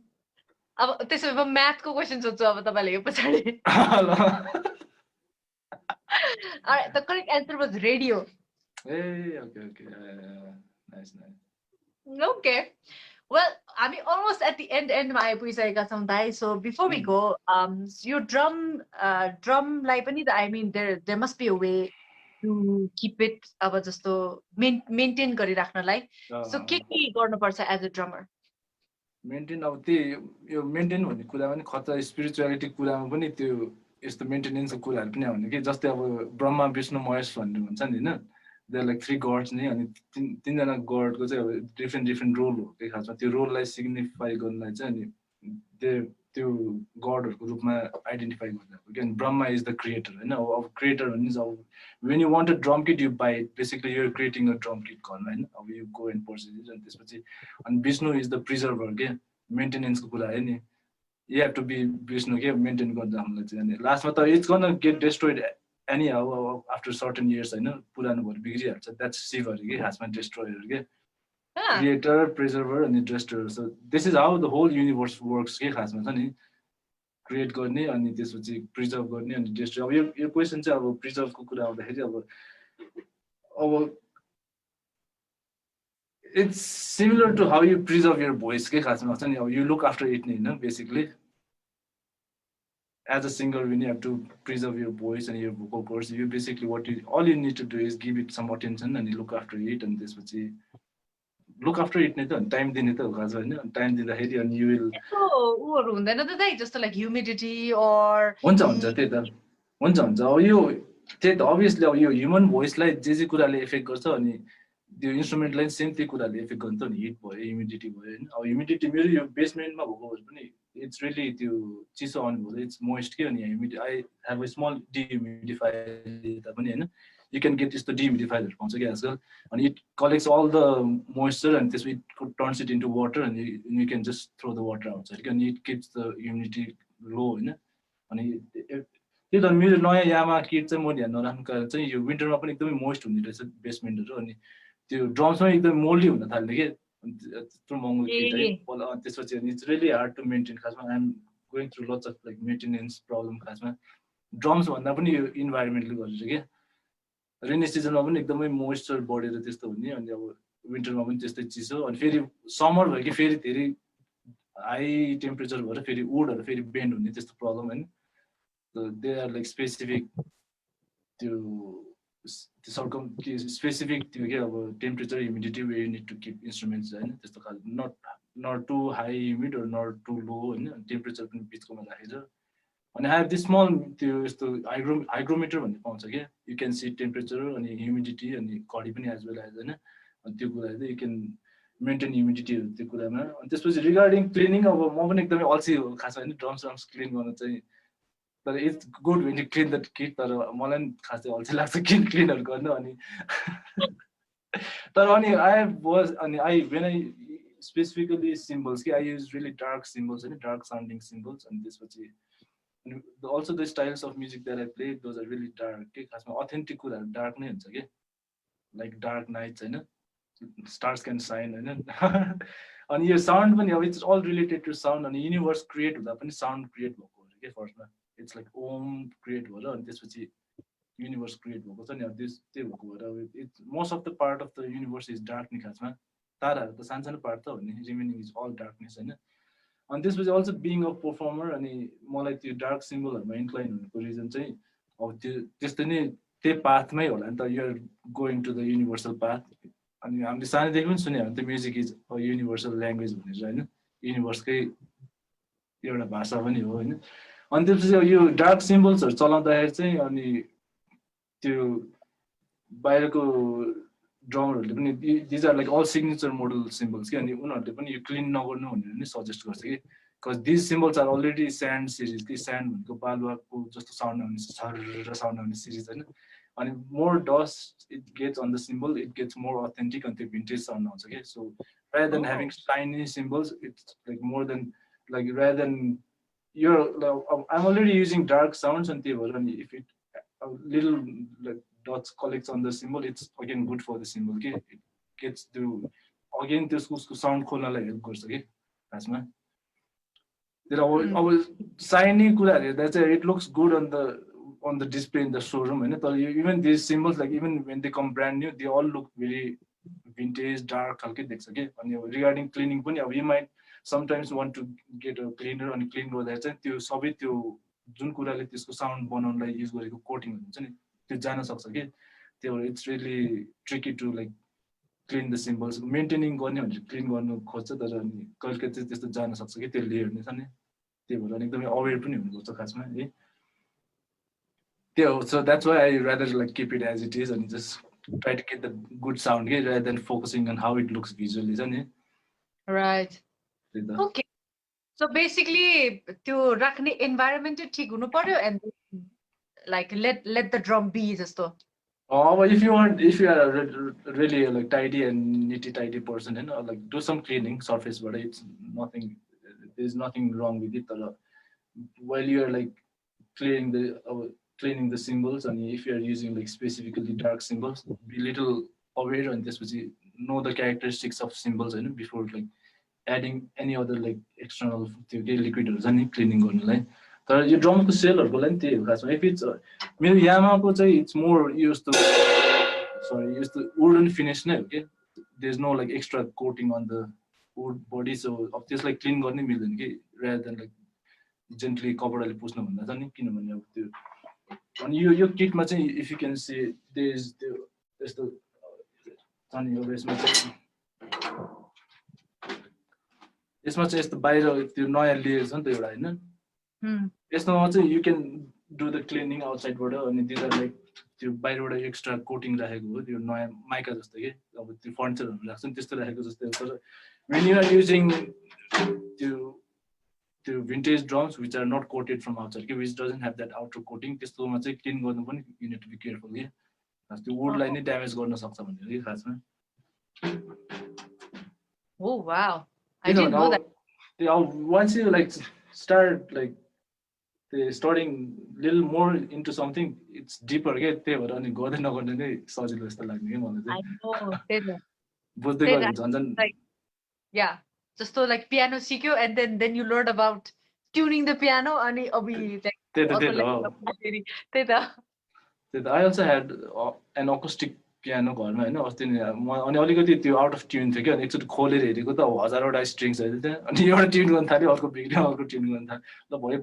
अब त्यसो भए म्याथको क्वेसन सोध्छु अब तपाईले यो पछाडी. Alright, the correct answer was radio. Hey, okay. Nice. Okay. Well, हामी almost at the endमा आइपुगिसकेका छौँ दाइ. So before we go, your drumलाई पनि I mean there must be a way to keep it अब जस्तो maintain गरिराख्नलाई. So के गर्नुपर्छ as a drummer? Maintain अब त्यही यो मेन्टेन भन्ने कुरा पनि खतरा स्पिरिचुअलिटी कुरामा पनि त्यो यस्तो मेन्टेनेन्सको कुराहरू पनि आउने कि जस्तै अब ब्रह्मा विष्णु महेश भन्ने हुन्छ नि होइन देयर लाइक 3 गड्स नि अनि तीनजना गडको चाहिँ अब डिफ्रेन्ट रोल हो के खासमा त्यो रोललाई सिग्निफाई गर्नलाई चाहिँ अनि त्यो गडहरूको रूपमा आइडेन्टिफाई गर्दा किन ब्रह्मा इज द क्रिएटर होइन अब क्रिएटर भन्ने अब when you want a drum kit you buy basically you're creating a drum kit घरमा होइन अब यु गो एन्ड पर्चेज अनि त्यसपछि अनि विष्णु इज द प्रिजर्भर के मेन्टेनेन्सको कुरा है नि you have to be Vishnu के मेन्टेन गर्दा हामीलाई चाहिँ अनि लास्टमा त it's gonna get destroyed anyhow after certain years होइन पुरानो भएर बिग्रिहाल्छ द्याट्स शिवहरू के खासमा डेस्ट्रोयर के क्रिएटर प्रिजर्भर अनि destroyer so this is how the whole universe works के खासमा छ नि क्रिएट गर्ने अनि त्यसपछि प्रिजर्भ गर्ने अनि डेस्ट्रोय अब यो क्वेसन चाहिँ अब प्रिजर्भको कुरा आउँदाखेरि अब it's similar to how you preserve your voice के खासमा छ नि अब you look after it नि होइन basically as a singer when you have to preserve your voice and your vocal cords you basically all you need to do is give it some attention and you look after it and त्यसपछि look after it नै त time दिने त हो खास होइन time दिँदाखेरि अनि you will उहरू हुँदैन त दाइ जस्तो लाइक ह्युमिडिटी or हुन्छ त्यही त हुन्छ अब यो त्यही त अभियसली अब यो ह्युमन भोइसलाई जे कुराले इफेक्ट गर्छ अनि त्यो इन्स्ट्रुमेन्टलाई सेम त्यही कुराले इफेक्ट गर्छ नि हिट भयो ह्युमिडिटी भयो होइन अब ह्युमिडिटी मेरो यो बेसमेन्टमा भएको भए पनि इट्स रियली त्यो चिसो आउनु भयो इट्स मोइस्ट के अनि I have a small dehumidifier पनि होइन यु क्यान गेट यस्तो डिह्युमिडिफायरहरू पाउँछ कि आजकल अनि it collects all the moisture अनि त्यसपछि it turns it into water अनि you can just throw the water आउँछ अनि it keeps the humidity low होइन अनि त्यही त मेरो नयाँ यामा किट चाहिँ म ध्यान नराख्नु कारण चाहिँ यो विन्टरमा पनि एकदमै मोइस्ट हुने रहेछ बेसमेन्टहरू अनि त्यो ड्रम्समा एकदम मोल्डी हुन थाल्ने के त्यत्रो महँगो किट है त्यसपछि अनि it's really hard to maintain खासमा I'm going through lots of like maintenance problem खासमा ड्रम्स भन्दा पनि यो इन्भाइरोमेन्टले गरेर के रेनी सिजनमा पनि एकदमै मोइस्चर बढेर त्यस्तो हुने अनि अब विन्टरमा पनि त्यस्तै चिसो अनि फेरि समर भयो कि फेरि धेरै हाई टेम्परेचर भएर फेरि वुडहरू फेरि बेन्ड हुने त्यस्तो प्रब्लम होइन दे आर लाइक स्पेसिफिक त्यो सर्कम स्पेसिफिक त्यो के अब temperature humidity we need to keep instruments होइन त्यस्तो खालको नट टु हाई ह्युमिड र नट टु लो होइन टेम्परेचर पनि बिचकोमा राखेर अनि आई हेभ दिस स्मल त्यो यस्तो हाइग्रोमिटर भन्ने पाउँछ क्या यु क्यान सी टेम्परेचर अनि ह्युमिडिटी अनि घडी पनि एज वेल एज होइन अनि त्यो कुरा चाहिँ यु क्यान मेन्टेन ह्युमिडिटीहरू त्यो कुरामा अनि त्यसपछि रिगार्डिङ क्लिनिङ अब म पनि एकदमै अल्छी हो खास होइन ड्रम्स क्लिन गर्न चाहिँ तर it's good when you clean the kit तर मलाई पनि खास चाहिँ अल्छी लाग्छ क्लिनहरू गर्नु अनि तर अनि I when I specifically cymbals कि I use really dark cymbals होइन डार्क साउन्डिङ सिम्बल्स अनि त्यसपछि also the styles of music that I play those are really dark के खासमा अथेन्टिक कुराहरू डार्क नै हुन्छ के लाइक डार्क नाइट्स होइन स्टार्स क्यान साइन होइन अनि यो साउन्ड पनि अब it's all related to sound अनि युनिभर्स क्रिएट हुँदा पनि साउन्ड क्रिएट भएको हो के फर्स्टमा इट्स लाइक ओम क्रिएट भयो र अनि त्यसपछि युनिभर्स क्रिएट भएको छ नि अब त्यही भएको भएर अब it's most of the part of the universe is dark नि खासमा ताराहरू त सानो सानो पार्ट त हो नि रिमेनिङ इज अल डार्कनेस होइन अनि त्यसपछि अल्सो बिङ अ पर्फर्मर अनि मलाई त्यो डार्क सिम्बलहरूमा इन्क्लाइन हुनुको रिजन चाहिँ अब त्यो त्यस्तै नै त्यही पाथमै होला नि त you're going to the universal path अनि हामीले सानैदेखि पनि सुन्यो भने त music is a universal language भनेर होइन युनिभर्सकै एउटा भाषा पनि हो होइन अनि त्यसपछि अब यो डार्क सिम्बल्सहरू चलाउँदाखेरि चाहिँ अनि त्यो बाहिरको ड्रमरहरूले पनि these are like all signature model cymbals कि अनि उनीहरूले पनि यो क्लिन नगर्नु भनेर नै सजेस्ट गर्छ कि because these cymbals are already sand series कि स्यान्ड भनेको बालुवाको जस्तो साउन्ड आउने छर साउन्ड आउने सिरिज होइन अनि more dust it gets on the cymbal it gets more authentic अनि त्यो भिन्टेज साउन्ड आउँछ कि so rather than having shiny symbols it's like more than like rather than I'm already using dark sounds and if it a little like dots collects on the symbol it's again good for the symbol okay it gets to again त्यसको sound खोल्नलाई help गर्छ के खासमा तर अब साइनी कुराहरू हेर्दा चाहिँ it looks good on the display in the showroom होइन तर even these symbols like even when they come brand new they all look very vintage dark खालकै देख्छ के अनि रिगार्डिङ क्लिनिङ पनि अब you might sometimes want to get a cleaner अनि clean गर्दा चाहिँ त्यो सबै त्यो जुन कुराले त्यसको साउन्ड बनाउनलाई युज गरेको कोटिङ हुन्छ नि त्यो जान सक्छ कि त्यो it's really tricky to like clean the cymbals maintaining गर्ने भनेर क्लिन गर्नु खोज्छ तर अनि कहिले चाहिँ त्यस्तो जान सक्छ कि त्यो लेयरले छ नि त्यही भएर एकदमै अवेर पनि हुनुपर्छ खासमा है त्यो so that's why I rather like keep it as it is अनि just try to get the good sound के rather than focusing on how it looks visually छ नि राइट ओके सो बेसिकली त्यो राख्ने इन्भाइरोमेन्ट ठिक हुनु पर्यो and like let the drum be जस्तो but if you are really like tidy and nitty tidy person, you know, like do some cleaning surface, but it's nothing. There's nothing wrong with it. While you are like cleaning the symbols, and if you are using like specifically dark symbols, be little aware on this, know the characteristics of symbols, you know, before like adding any other like external liquid or cleaning on like. तर यो ड्रमको सेलहरूको लागि त्यही हो खासमा if it's मेरो यामाको चाहिँ it's more use to wooden finish नै हो कि there is no like extra coating on the wood body so अब त्यसलाई क्लिन गर्नै मिल्दैन कि रादर देन लाइक जेन्टली कपडाले पुस्नु भन्दा छ नि किनभने अब त्यो अनि यो किटमा चाहिँ if you can see there is त्यो यस्तो छ नि अब यसमा चाहिँ यस्तो बाहिर त्यो नयाँ लेयर छ नि त एउटा होइन यसमा चाहिँ you can do the cleaning आउटसाइडबाट अनि दिस आर लाइक त्यो बाहिरबाट एक्स्ट्रा कोटिङ राखेको हो त्यो नयाँ माइका जस्तो कि अब त्यो फर्निचरहरू राख्छ नि त्यस्तो राखेको जस्तै हो तर वेन यु आर युजिङ त्यो vintage drums which are not coated from outside कि which doesn't have that outer coating त्यस्तोमा चाहिँ क्लिन गर्नु पनि you need to be careful कि त्यो वुडलाई नै ड्यामेज गर्न सक्छ भनेर कि खासमा Oh wow. I didn't know that. Once you like start like starting little more into something, it's deeper. Get त्यही भएर अनि गर्दै नगर्दै नै सजिलो जस्तो लाग्ने कि मलाई चाहिँ. I know. त्यही त. बुझ्दै गयो झन् like yeah, just so like piano सिक्यो and then you learned about tuning the piano अनि अबि like त्यही त. I also had an acoustic piano घरमा हैन अस्ति नि अनि अलिकति त्यो आउट अफ ट्युन थियो कि अनि एकचोटि खोलेर हेरेको त हजारवटा स्ट्रिङ्स होइन त्यहाँ अनि एउटा ट्युन गर्न थाल्यो अर्को बिग्रियो अर्को ट्युन गर्न थाल्यो ल भयो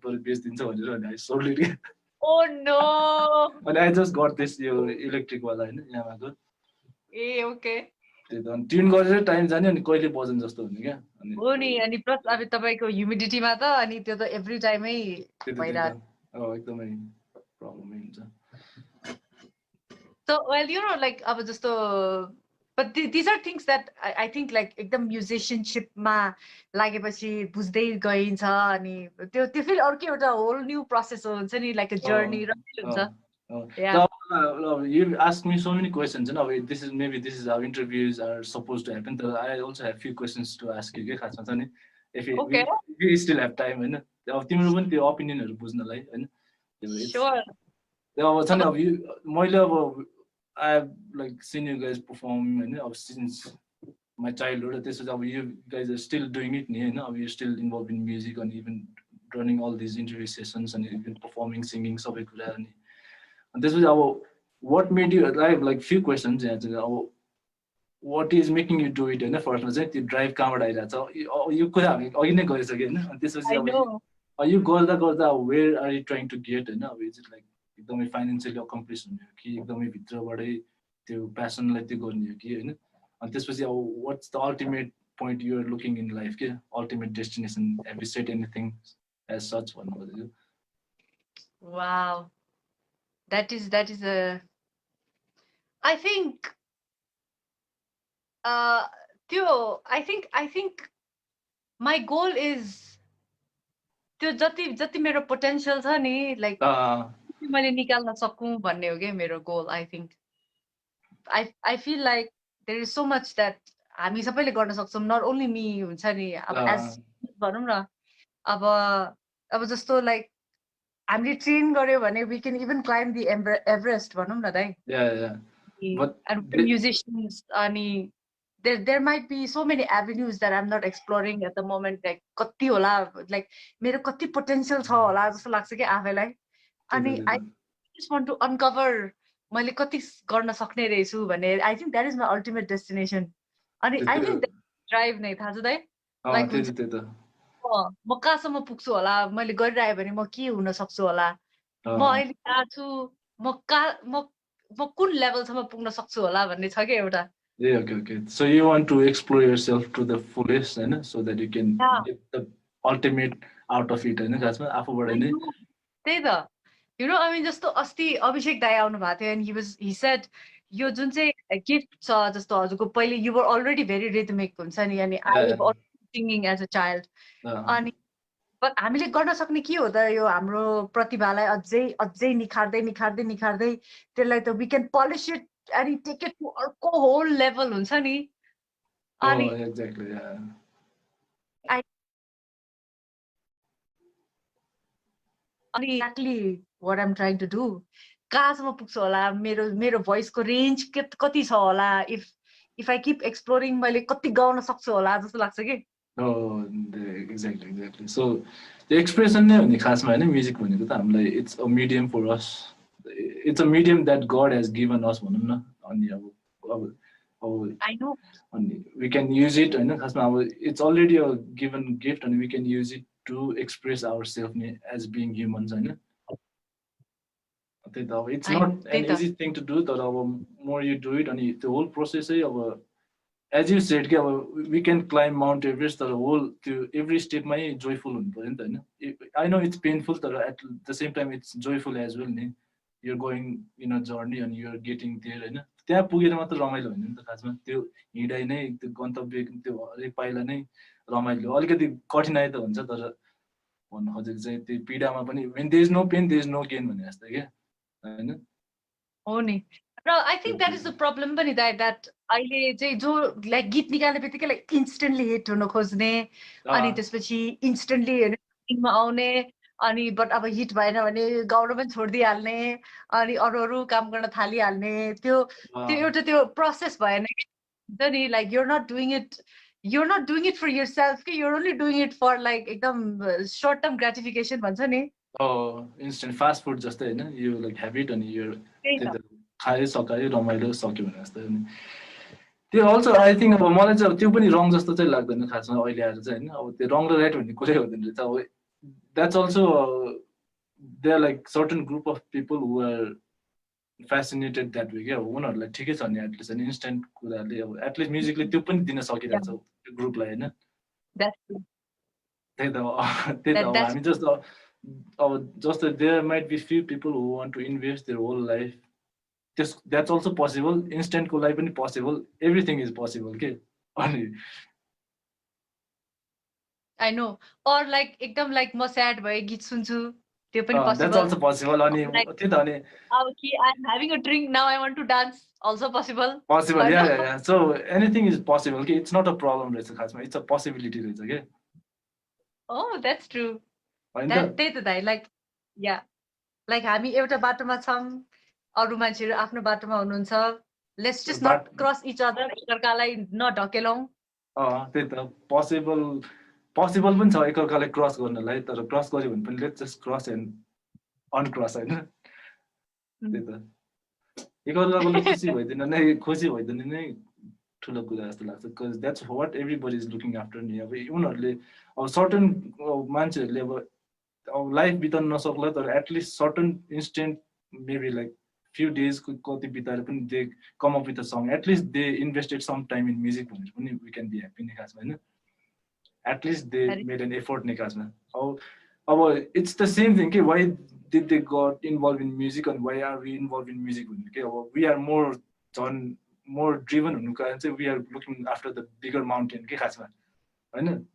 बरु बेच्दिन्छ भनेर अनि I sold it Oh no. अनि आई जस्ट गट दिस यो इलेक्ट्रिक वाला हैन यामाको ए ओके त्यही त अनि ट्युन गरेर टाइम जाने अनि कहिले बजन जस्तो हुने क्या अनि हो नि अनि प्लस अब तपाईको ह्युमिडिटीमा त अनि त्यो त एभ्री टाइमै भइरहेको एकदमै प्रब्लमै हुन्छ So well, you know, like अब जस्तो but these are things that I think like एकदम musicianship मा लागेपछि बुझ्दै गइन्छ अनि त्यो फेरि अर्को एउटा होल न्यू प्रोसेस हुन्छ नि लाइक अ जर्नी हुन्छ You ask me so many questions, and this is how interviews are supposed to happen. So I also have few questions to ask you. If we still have time, and तिम्रो पनि त्यो ओपिनियनहरु बुझ्नलाई हैन Sure. अब छ नि अब मैले अब I have like seen you guys perform since my childhood. This is how you guys are still doing it, you're still involved in music and even running all these interview sessions and even performing, singing, so and this was what made you. I have like few questions. What is making you do it? And first was you drive camera. So you could have again. This was you go where are you trying to get? Is it like एकदमै financially accomplish हुने हो कि एकदमै भित्रबाटै त्यो प्यासनलाई त्यो गर्ने हो कि हैन अनि त्यसपछि अब what's the ultimate point you are looking in life के ultimate destination have you set anything as such भन्नु खोजेको wow that is a I think I think my goal is त्यो जति मेरो पोटेन्शियल छ नि लाइक मैले निकाल्न सकूं भन्ने हो के मेरो goal I think I feel like there is so much that हामी सबैले गर्न सक्छौं नट ओन्ली मी हुन्छ नि अब एज भनौं न अब जस्तो लाइक हामीले ट्रेन गर्यो भने we can even climb the Everest भनौं न दाइ and musicians अनि there might be so many avenues that I'm not exploring at the moment like कति होला like मेरो कति पोटेन्शियल छ होला जस्तो लाग्छ के आफैलाई अनि I just want to uncover मैले कति गर्न सक्ने रहेछु भने I think that is my ultimate destination अनि I think that drive नै थाहा छ दाइ लाइक त्यही हुन्छ त त्यही त म कहाँसम्म पुग्छु होला मैले गरिरहेँ भने म के हुन सक्छु होला म अहिले कहाँ छु म कुन लेभलसम्म पुग्न सक्छु होला भन्ने छ क्या एउटा ah okay okay so you want to explore your self to the fullest होइन so that you can get the ultimate out of it होइन खासमा आफूबाट नै त्यही त यु नो आई मिन जस्तो अस्ति अभिषेक दाई आउनु भएको थियो एन्ड ही सेड यो जुन चाहिँ गिफ्ट छ जस्तो हजुरको पहिले you were already very rhythmic हुन्छ नि अनि I was singing as a child अनि बट हामीले गर्न सक्ने के हो त यो हाम्रो प्रतिभालाई अझै अझै निखार्दै निखार्दै निखार्दै त्यसलाई त वी क्यान पलिस इट अनि टेक इट टु अर्को होल लेभल हुन्छ नि अनि एक्ज्याक्टली अनि exactly what I'm trying to do कहाँसम्म पुग्छु होला मेरो मेरो भोइसको रेन्ज कति छ होला इफ आई किप एक्सप्लोरिङ मैले कति गाउन सक्छु होला जस्तो लाग्छ कि एक्ज्याक्टली सो त्यो एक्सप्रेसन नै हो नि खासमा होइन म्युजिक भनेको त हामीलाई it's a medium for us it's a medium that God has given us भनौँ न अनि अब आई नो अनि वी क्यान युज इट होइन खासमा अब it's already a given gift अनि we can use it to express our self नि एज बिङ ह्युमन्स होइन त्यही त अब it's not an easy thing to do तर अब मोर यु डु इट अनि त्यो होल प्रोसेसै अब एज यु सेड कि अब we can climb Mount Everest तर होल त्यो एभ्री स्टेपमै जोयफुल हुनु पऱ्यो नि त होइन आई नो इट्स पेनफुल तर at the same time it's joyful as well नि you're going in a journey अनि युआर गेटिङ देयर होइन त्यहाँ पुगेर मात्र रमाइलो होइन नि त खासमा त्यो हिँडाइ नै त्यो गन्तव्य त्यो हरेक पाइला नै रमाइलो अलिकति कठिनाइ त हुन्छ तर भन्नु खोजेको चाहिँ त्यो पीडामा पनि when there is no pain there is no gain भने जस्तो क्या होइन हो नि र I think that is the problem पनि द्याट अहिले चाहिँ जो लाइक गीत निकाल्ने बित्तिकै लाइक इन्स्टेन्टली हिट हुन खोज्ने अनि त्यसपछि इन्स्टेन्टली हेर्नुमा आउने अनि बट अब हिट भएन भने गाउन पनि छोडिदिइहाल्ने अनि अरू अरू काम गर्न थालिहाल्ने त्यो त्यो एउटा त्यो प्रोसेस भएन कि हुन्छ नि like you're not doing it for yourself कि you're only doing it for like एकदम short term gratification भन्छ नि इन्स्टेन्ट फास्ट फुड जस्तै होइन यो लाइक हेबिट अनि यो त्यही त खायो सकायो रमाइलो सक्यो भने जस्तै अनि त्यो अल्सो आई थिङ्क अब मलाई चाहिँ अब त्यो पनि रङ जस्तो चाहिँ लाग्दैन खासमा अहिले आएर चाहिँ होइन अब त्यो रङ र राइट भन्ने कुरै हुँदैन रहेछ अब that's also they are like certain group of people who are fascinated that way क्या उनीहरूलाई ठिकै छ नि एटलिस्ट अनि इन्स्टेन्ट कुराहरूले अब एटलिस्ट म्युजिकले त्यो पनि दिन सकिरहेको छ त्यो ग्रुपलाई होइन त्यही त अब हामी जस्तो अब जस्तो there might be few people who want to invest their whole life that's also possible इन्स्टेन्टको लागि पनि पोसिबल एभ्रिथिङ इज पोसिबल के अनि आई नो अर लाइक एकदम लाइक म स्याड भए गीत सुन्छु त्यो पनि द्याट्स अल्सो पोसिबल अनि त्यही त अनि अब कि I am having a drink now I want to dance also possible या सो एनिथिङ इज पोसिबल कि इट्स नट अ प्रब्लम रहेछ खासमा इट्स अ पोसिबिलिटी रहेछ के Oh, that's true. त्यही त दाइ लाइक या लाइक हामी एउटा बाटोमा छौँ अरू मान्छेहरू आफ्नो बाटोमा हुनुहुन्छ let's just not cross each other एकअर्कालाई नढकेलौँ त्यही त पोसिबल पनि छ एकअर्कालाई क्रस गर्नलाई तर क्रस गर्यो भने पनि लेट्स जस्ट क्रस एन्ड अनक्रस होइन त्यही त एकअर्काले खुसी भइदिनु नै ठुलो कुरा जस्तो लाग्छ because that's what everybody is looking after नि अब उनीहरूले अब सर्टन मान्छेहरूले अब लाइफ बिताउनु नसक्ला तर at least certain instant maybe like few डेजको कति बिताएर पनि they come up with a song at least they invested some time in music भनेर पनि वी क्यान बी ह्याप्पी नि खासमा होइन at least they made an effort नि खासमा अब इट्स द सेम थिङ कि why did they got involve in music and why are we involve in music भन्ने कि अब वी आर मोर ड्रिभन हुनुको कारण चाहिँ we are looking after the bigger mountain के खासमा होइन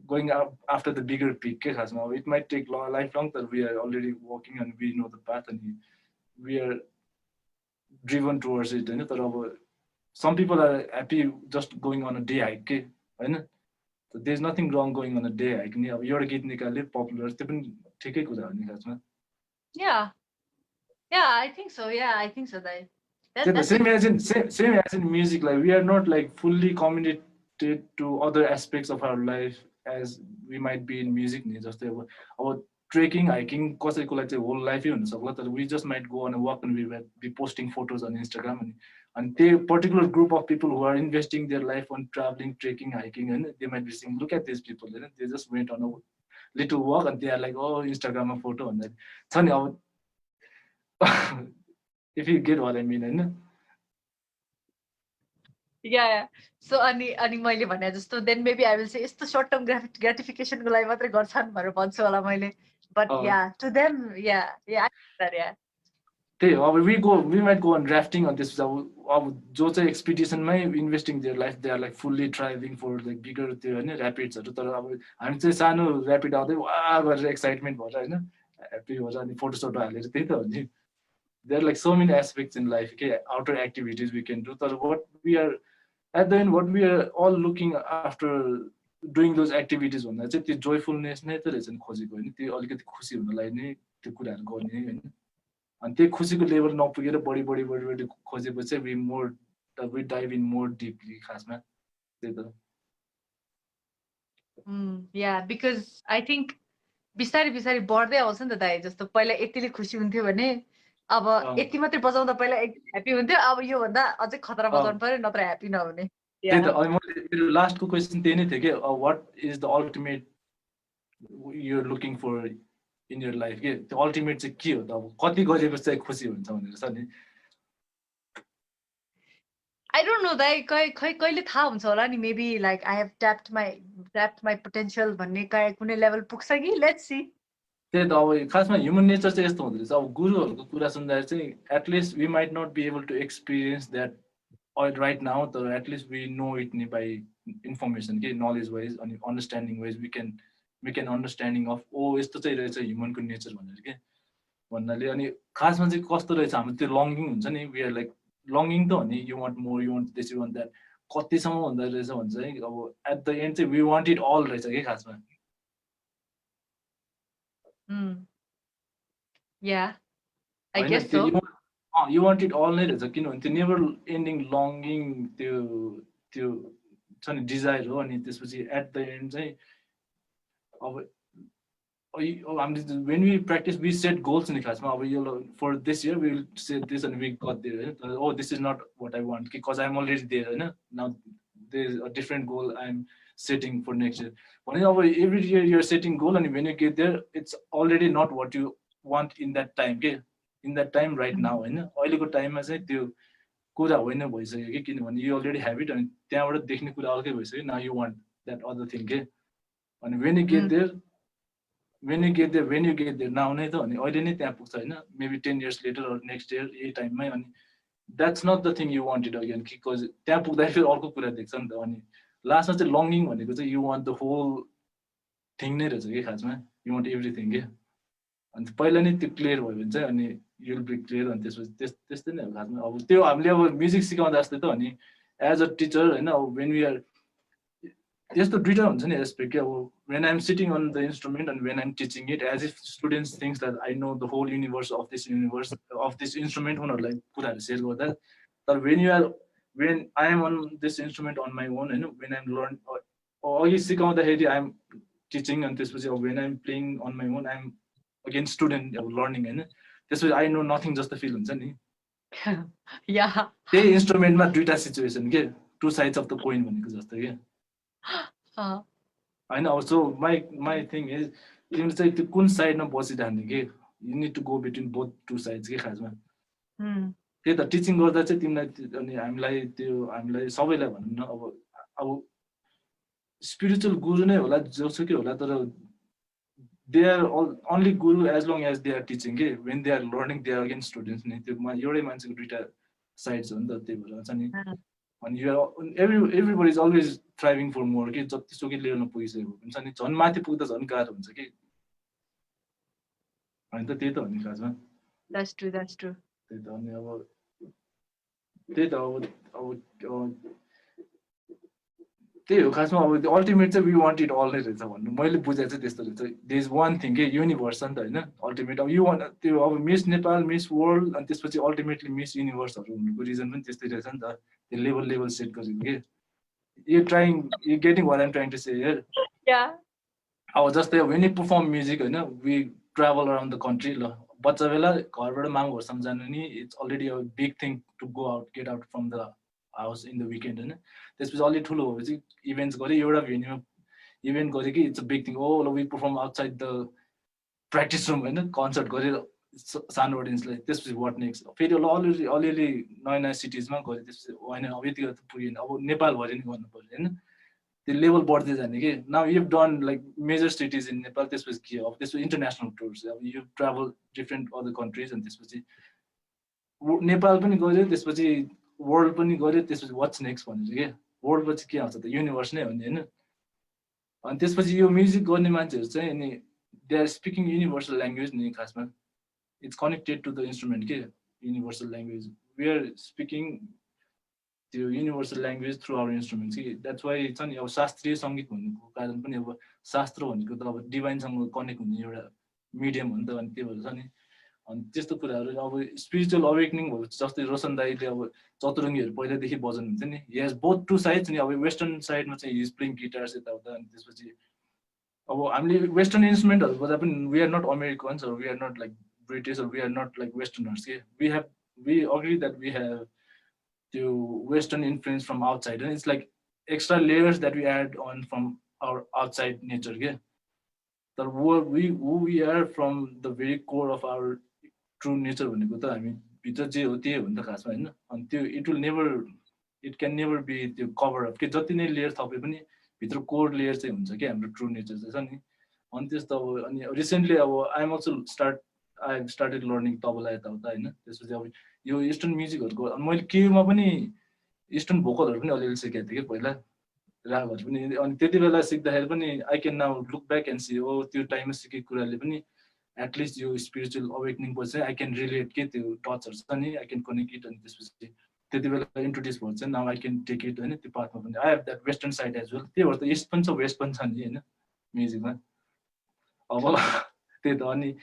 going after the bigger peak के खासमा अब it might take life long तर we are already working and we know the path अनि we are driven towards it होइन तर अब some people are happy just going on a day hike के होइन there is nothing wrong going on a day hike नि अब एउटा गीत निकाल्यो पपुलर त्यो पनि ठिकै कुरा हो नि खासमा I think so same as in music, like we are not like fully committed to other aspects of our life as we might be in music ni जस्तै अब trekking hiking कसैको लागि चाहिँ whole life हुन सक्ला तर we just might go on a walk and we will be posting photos on Instagram and And the particular group of people who are investing their life on traveling, trekking, hiking, and they might be saying, look at these people, they just went on a little walk and they are like, oh, Instagram a photo on that. If you get what I mean, and Yeah. So अनि मैले भने जस्तो then maybe I will say यस्तो short term gratification को लागि मात्रै गर्छन् भनेर भन्छु होला मैले. But yeah, to them, yeah, I get that, yeah. we might go on rafting on this. जो चाहिँ expeditionमै investing their life, they are like fully thriving for like bigger त्यो हैन rapidsहरु. तर अब हामी चाहिँ सानो rapid आउँदै वा गरेर excitement भएर हैन happy भएर अनि फोटो सोटो हालेर त्यही त हो नि. There are like so many aspects in life, okay, outer activities we can do. तर what we are at the end, what we are all looking after doing those activities भन्दा चाहिँ त्यो joyfulness नै त रहेछ नि खोजेको हैन. त्यो अलिकति खुसी हुनलाई नै त्यो कुराहरु गर्ने हैन. अनि त्यो खुसीको लेभल नपुगेर बढी खोजेपछि we dive in more deeply खासमा त्यही त. Yeah, because I think बिस्तारै बिस्तारै बढ्दै आउँछ नि त दाइ. जस्तो पहिला यतिले खुसी हुन्थ्यो भने अब यति मात्रै बजाउँदा पहिला एकदम ह्यापी हुन्थ्यो, अब यो भन्दा अझै खतरा बजाउनु पर्यो नत्र ह्यापी नहुने. त्यही त. अनि मेरो लास्टको क्वेशन त्यही नै थियो के, what is the ultimate you're looking for in your life के, त्यो अल्टिमेट चाहिँ के हो त, अब कति गरेपछि चाहिँ खुसी हुन्छ भनेर छ नि. I don't know दाइ, कहिले थाहा हुन्छ होला नि. Maybe like I have tapped my potential भन्ने कुनै लेभल पुग्छ कि, let's see. त्यही त. अब खासमा ह्युमन नेचर चाहिँ यस्तो हुँदो रहेछ. अब गुरुहरूको कुरा सुन्दा चाहिँ at least we might not be able to experience that right now, तर एटलिस्ट वी नो इट नि बाई इन्फर्मेसन के, नलेज वाइज अनि understanding wise we can understanding of ओ यस्तो चाहिँ रहेछ ह्युमनको नेचर भनेर के भन्नाले. अनि खासमा चाहिँ कस्तो रहेछ हाम्रो त्यो लङ्गिङ हुन्छ नि, वी आर लाइक लङ्गिङ त हो नि, you want more, you want this, you want that, कतिसम्म हुँदो रहेछ भन्छ है. अब एट द एन्ड चाहिँ वी वान्ट इट अल रहेछ कि खासमा. Yeah, I guess so. You want it all नै रहेछ किनभने त्यो नेभर एन्डिङ लङ्गिङ त्यो छ नि डिजायर हो. अनि त्यसपछि एट द एन्ड चाहिँ अब हामीले when we practice we set goals नि खासमा. अब यो for this year we will set this and we got there हैन. Oh, this is not what I want because I'm already there हैन. Now there is a different goal I'm setting for next year. भने अब every year you're setting goal and when you get there it's already not what you want in that time के, in that time right now हैन. अहिलेको टाइममा चाहिँ त्यो कुरा होइन भइसक्यो कि, किनभने you already have it अनि त्यहाँबाट देख्ने कुरा अर्कै भइसक्यो. Now you want that other thing के. अनि when you get there now नै त अनि अहिले नै त्यहाँ पुग्छ हैन. Maybe 10 years later or next year यही टाइममै. अनि that's not the thing you wanted again because त्यहाँ पुग्दा फेरि अर्को कुरा देख्छ नि त. अनि लास्टमा चाहिँ लङ्गिङ भनेको चाहिँ you want the whole thing नै रहेछ कि खासमा. You want everything के. अनि पहिला नै त्यो क्लियर भयो भने चाहिँ अनि you will be clear. अनि त्यसपछि त्यस्तै नै हो खासमा. अब त्यो हामीले अब म्युजिक सिकाउँदा जस्तै त हो नि, एज अ टिचर हैन. अब when we are त्यस्तो दुईटा हुन्छ नि एस्पेक्ट के. अब when I'm sitting on the instrument and when I'm teaching it, as if students thinks that I know the whole universe of this instrument उनीहरूलाई कुराहरू सेयर गर्दा. तर when I am on this instrument on my own हैन, when I'm learn अघि सिकाउँदाखेरि I'm teaching अनि त्यसपछि अब when I'm playing on my own I'm again student अब learning हैन. त्यसपछि I know nothing जस्तो फिल हुन्छ नि. त्यही इन्स्ट्रुमेन्टमा दुईटा सिचुएसन के, to sides of the coin भनेको जस्तो के हैन. अब सो माई थिङ इज तिमीले चाहिँ त्यो कुन साइडमा बसिरहने के, you need to go between both two sides के खासमा. त्यही त टिचिङ गर्दा चाहिँ तिमीलाई अनि हामीलाई सबैलाई भनौँ न अब स्पिरिचुअल गुरु नै होला जोसुकै होला, तर they are only guru as long as they are teaching के. when they are learning they are again students नि. त्यो एउटै मान्छेको दुईटा साइड्स हो नि त. त्यही भएर हुन्छ नि. अनि everybody is always striving for more के. जतिसुकै लेभलमा पुगिसकेको हुन्छ नि, झन् माथि पुग्दा झन् गाह्रो हुन्छ कि होइन त. त्यही त हो नि खासमा. That's true. त्यही त. अनि अब त्यही हो खासमा. अब अल्टिमेट चाहिँ वी वान्ट इट अल नै रहेछ भन्नु मैले बुझाएको चाहिँ त्यस्तो रहेछ. देयर इज वान थिङ के, युनिभर्स नि त होइन अल्टिमेट. अब यु वान्ट त्यो अब मिस नेपाल, मिस वर्ल्ड अनि त्यसपछि अल्टिमेटली मिस युनिभर्सहरू हुनुको रिजन पनि त्यस्तै रहेछ नि त. त्यो लेभल सेट गरेको के. You getting what I'm trying to say here. अब जस्तै वेन यु परफर्म म्युजिक होइन, we travel around the country. ल बच्चा बेला घरबाट माम घरसम्म जानु नि it's already a big thing to go out get out from the house in the weekend होइन त्यसपछि अलि ठुलो भएपछि इभेन्ट्स गऱ्यो एउटा भेन्यूमा इभेन्ट गऱ्यो कि it's a big thing O V perform outside the practice room होइन कन्सर्ट गरेर सानो अडियन्सलाई त्यसपछि वाट नेक्स्ट फेरि अलिअलि नयाँ नयाँ सिटिजमा गऱ्यो त्यसपछि होइन अब यति त पुगेन अब नेपालभरि नै गर्नु पऱ्यो होइन त्यो लेभल बढ्दै जाने कि now you done like major cities in Nepal त्यसपछि के अब त्यसपछि इन्टरनेसनल टुर्स अब you travel different other countries अनि त्यसपछि नेपाल पनि गऱ्यो त्यसपछि वर्ल्ड पनि गऱ्यो त्यसपछि वाट्स नेक्स्ट भनेर के वर्ल्ड पछि के आउँछ त युनिभर्स नै हो नि होइन अनि त्यसपछि यो म्युजिक गर्ने मान्छेहरू चाहिँ अनि they are speaking universal language नि खासमा it's connected to the instrument के universal language we are speaking त्यो universal language through our instruments कि द्याट्स वाइ छ नि अब शास्त्रीय सङ्गीत भन्नुको कारण पनि अब शास्त्र भनेको त अब डिभाइनसँग कनेक्ट हुने एउटा मिडियम हो नि त अनि त्यो भएर छ नि अनि त्यस्तो कुराहरू अब स्पिरिचुअल अवेकनिङ भयो जस्तै रोशन दाईले अब चतुरङ्गीहरू पहिल्यैदेखि बजाउनुहुन्छ नि he has both two sides नि अब वेस्टर्न साइडमा चाहिँ हिज प्लेइङ गिटार्स यताउता अनि त्यसपछि अब हामीले वेस्टर्न इन्स्ट्रुमेन्टहरू बजा पनि we are not Americans we are not like British we are not like westerners के we agree that we have त्यो western influence from outside it's like extra layers that we add on from our outside nature के तर we are from the very core of our true nature भनेको त हामी भित्र जे हो त्यही हो नि त खासमा होइन अनि त्यो इट क्यान नेभर बी त्यो कभर अप के जति नै लेयर थपे पनि भित्र कोर लेयर चाहिँ हुन्छ कि हाम्रो ट्रु नेचर चाहिँ छ नि अनि त्यस्तो अब अनि रिसेन्टली अब I'm also I started learning tabla यताउता होइन त्यसपछि अब यो इस्टर्न म्युजिकहरूको मैले केमा पनि इस्टर्न भोकलहरू पनि अलिअलि सिकेको थिएँ कि पहिला रागहरू पनि अनि त्यति बेला सिक्दाखेरि पनि I can now look back and see हो त्यो टाइममा सिकेको कुराले पनि एटलिस्ट यो स्पिरिचुअल अवेकनिङ पछि चाहिँ आई क्यान रिलेट के त्यो टचहरू छ नि आई क्यान कनेक्ट इट अनि त्यसपछि त्यति बेला इन्ट्रोड्युस भयो चाहिँ now I can take it होइन त्यो पाथमा पनि I have that western side as well त्यही भएर त इस्ट पनि छ वेस्ट पनि छ नि होइन म्युजिकमा अब त्यही त अनि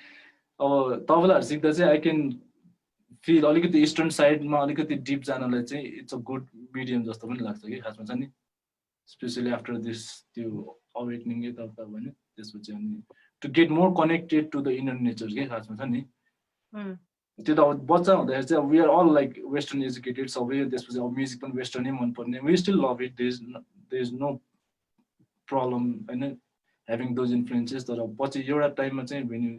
अब तबलाहरू सिक्दा चाहिँ आई क्यान फिल अलिकति इस्टर्न साइडमा अलिकति डिप जानलाई चाहिँ इट्स अ गुड मिडियम जस्तो पनि लाग्छ कि खासमा छ नि स्पेसली आफ्टर दिस त्यो अवेकनिङ यताउता भयो नि त्यसपछि अनि to get more connected to the inner nature के खासमा छ नि त्यो त अब बच्चा हुँदाखेरि चाहिँ we are all like western educated सबै त्यसपछि अब म्युजिक पनि वेस्टर्नै मनपर्ने we still love it there is no problem होइन ह्याभिङ दोज इन्फ्लुएन्सेस तर पछि एउटा टाइममा चाहिँ when you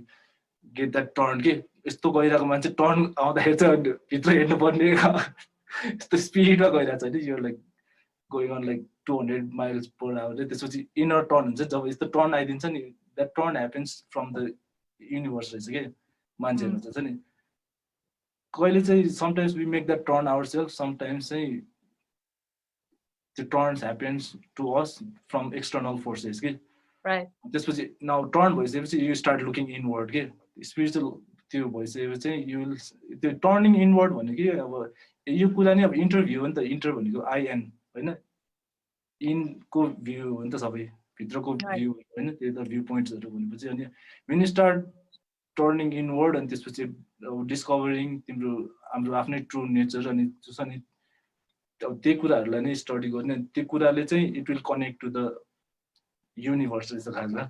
get that turn के यस्तो गइरहेको मान्छे टर्न आउँदाखेरि चाहिँ भित्र हेर्नुपर्ने यस्तो स्पिडमा गइरहेको छ नि यो like going on like 200 miles per hour त्यसपछि इनर टर्न हुन्छ जब यस्तो टर्न आइदिन्छ नि that turn happens from the universe रहेछ के मान्छेहरू चाहिँ छ नि कहिले चाहिँ sometimes we make that turn our self sometimes चाहिँ त्यो turns happens to us from external forces के त्यसपछि नाउ टर्न भइसकेपछि यु स्टार्ट लुकिङ इनवर्ड के स्पिरिचुअल त्यो भइसकेपछि चाहिँ यु त्यो टर्निङ इनवर्ड भनेको अब यो कुरा नै अब इन्टरभ्यू हो नि त इन्टर भनेको आइएन होइन इनको भ्यू हो नि त सबै भित्रको भ्यू होइन त्यो त भ्यू पोइन्ट्सहरू भनेपछि अनि when you start turning inward अनि त्यसपछि डिस्कभरिङ तिम्रो हाम्रो आफ्नै ट्रु नेचर अनि छ नि अब त्यही कुराहरूलाई नै स्टडी गर्ने त्यो कुराले चाहिँ it will connect to the universe रहेछ खासमा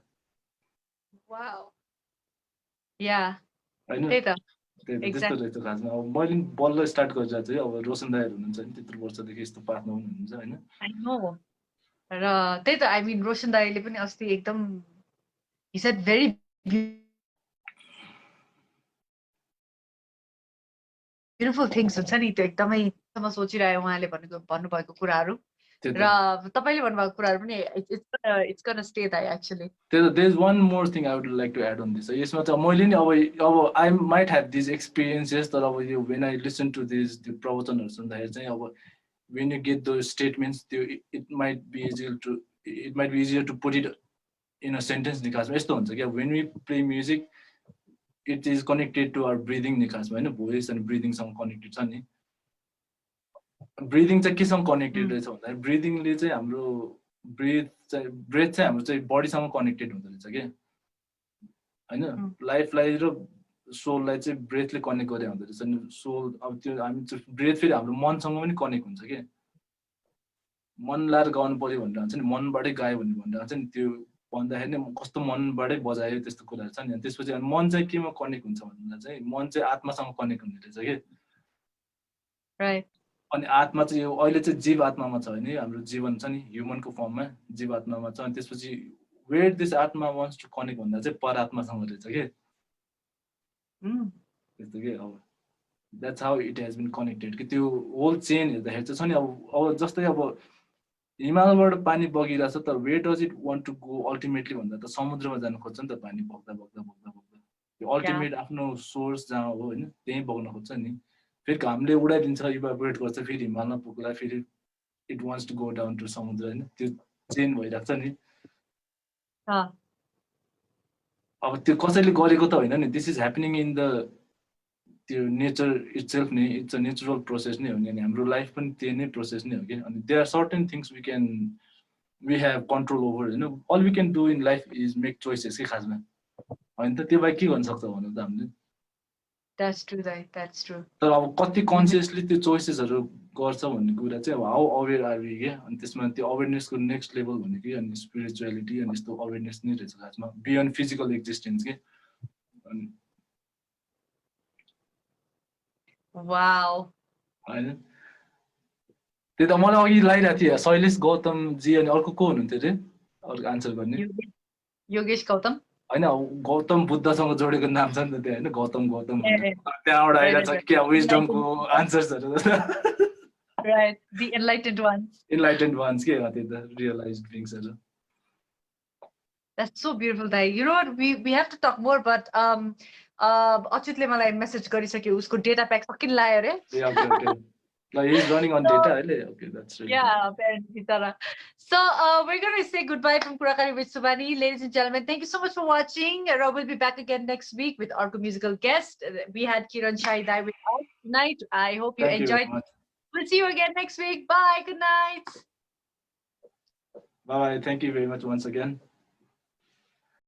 होइन त्यस्तो रहेछ खासमा अब मैले बल्ल स्टार्ट गरेर चाहिँ अब रोशन दाईहरू हुनुहुन्छ नि त्यत्रो वर्षदेखि यस्तो पाथमा हुनुहुन्छ होइन र त्यही त आई मिन रोशन दाईले पनि अस्ति एकदम he said very beautiful things हुन्छ नि त्यो एकदमै म सोचिरहेँ उहाँले भन्नुभएको कुराहरू र तपाईले भन्नुभएको कुराहरू पनि it's gonna stay there actually there is one more thing I would like to add on this यसमा चाहिँ मैले नि अब I might have these experiences तर अब यो when I listen to this त्यो प्रवचनहरू सुन्दाखेरि चाहिँ अब when you get those statements it might be easier to put it in a sentence नि खासमा यस्तो हुन्छ कि when we play music it is connected to our breathing नि खासमा हैन voice and breathing सँग connected छ नि ब्रिदिङ चाहिँ केसँग कनेक्टेड रहेछ भन्दा ब्रिदिङले चाहिँ हाम्रो ब्रेथ चाहिँ हाम्रो चाहिँ बडीसँग कनेक्टेड हुँदो रहेछ के हैन लाइफलाई र सोललाई चाहिँ ब्रेथले कनेक्ट गरे हुँदो रहेछ नि सोल अब त्यो हामी चाहिँ ब्रेथ फेरि हाम्रो मनसँग पनि कनेक्ट हुन्छ के मन लाएर गाउनु पर्यो भनेर भन्छ नि मनबाटै गायो भनेर भन्छ नि त्यो भन्दाखेरि नि कस्तो मनबाटै बजायो त्यस्तो कुराहरू छ नि अनि त्यसपछि अनि मन चाहिँ केमा कनेक्ट हुन्छ भन्दा चाहिँ मन चाहिँ आत्मासँग कनेक्ट हुने रहेछ कि राइट अनि आत्मा चाहिँ यो अहिले चाहिँ जीव आत्मामा छ होइन हाम्रो जीवन छ नि ह्युमनको फर्ममा जीव आत्मामा छ अनि त्यसपछि वेयर दिस आत्मा वान्ट्स टु कनेक्ट भन्दा चाहिँ परात्मासँग रहेछ कि त्यस्तो के अब that's how it has been connected कि त्यो होल चेन हेर्दाखेरि चाहिँ छ नि अब जस्तै अब हिमालबाट पानी बगिरहेछ तर where does it want to go ultimately भन्दा त समुद्रमा जानु खोज्छ नि त पानी बग्दा बग्दा बग्दा बग्दा त्यो अल्टिमेट आफ्नो सोर्स जहाँ हो होइन त्यहीँ बग्न खोज्छ नि फेरि घामले उडाइदिन्छ इभापोरेट गर्छ फेरि हिमालमा पुग्ला फेरि it wants to go down to समुद्र होइन त्यो चेन भइरहेको छ नि अब त्यो कसैले गरेको त होइन नि this is happening in the त्यो नेचर इटसेल्फ नै इट्स अ नेचुरल प्रोसेस नै हो नि अनि हाम्रो लाइफ पनि त्यही नै प्रोसेस नै हो कि अनि there are certain things we have control over होइन all we can do in life is make choices कि खासमा होइन त त्यो बाहेक के गर्न सक्छ भन्नु त हामीले तर अब कति कन्सियसली त्यो चोइसेसहरू गर्छ भन्ने कुरा चाहिँ अब हाउ अवेर आर वी क्या अनि त्यसमा त्यो अवेरनेसको नेक्स्ट लेभल भनेको अनि स्पिरिचुअलिटी अनि यस्तो अवेरनेस नै रहेछ खासमा बियोन्ड फिजिकल एक्जिस्टेन्स के अनि होइन त्यही त मलाई अघि लागिरहेको थियो शैलेश गौतमजी अनि अर्को को हुनुहुन्थ्यो अरे अर्को आन्सर गर्ने योगेश गौतम होइन गौतम बुद्धसँग जोडेको नाम छ नि त त्यहाँ होइन गौतम त्यहाँबाट आइरहेको छ क्या विजडमको आन्सर्सहरू राइट द एनलाइटेन्ड वान्स के त्यही त realised थिङ्सहरू That's so beautiful, Dai. You know what? We have to talk more, but अच्युतले मलाई मेसेज गरिसक्यो उसको डेटा प्याक सकिन लायो रे Like he's running on data. Okay, that's right. Yeah, apparently. So we're going to say goodbye from KuraKani with Subani. Ladies and gentlemen, thank you so much for watching. We'll be back again next week with our musical guest. We had Kiran Shahi Dai with us tonight. I hope you enjoyed. We'll see you again next week. Bye. Good night. Bye. Thank you very much once again.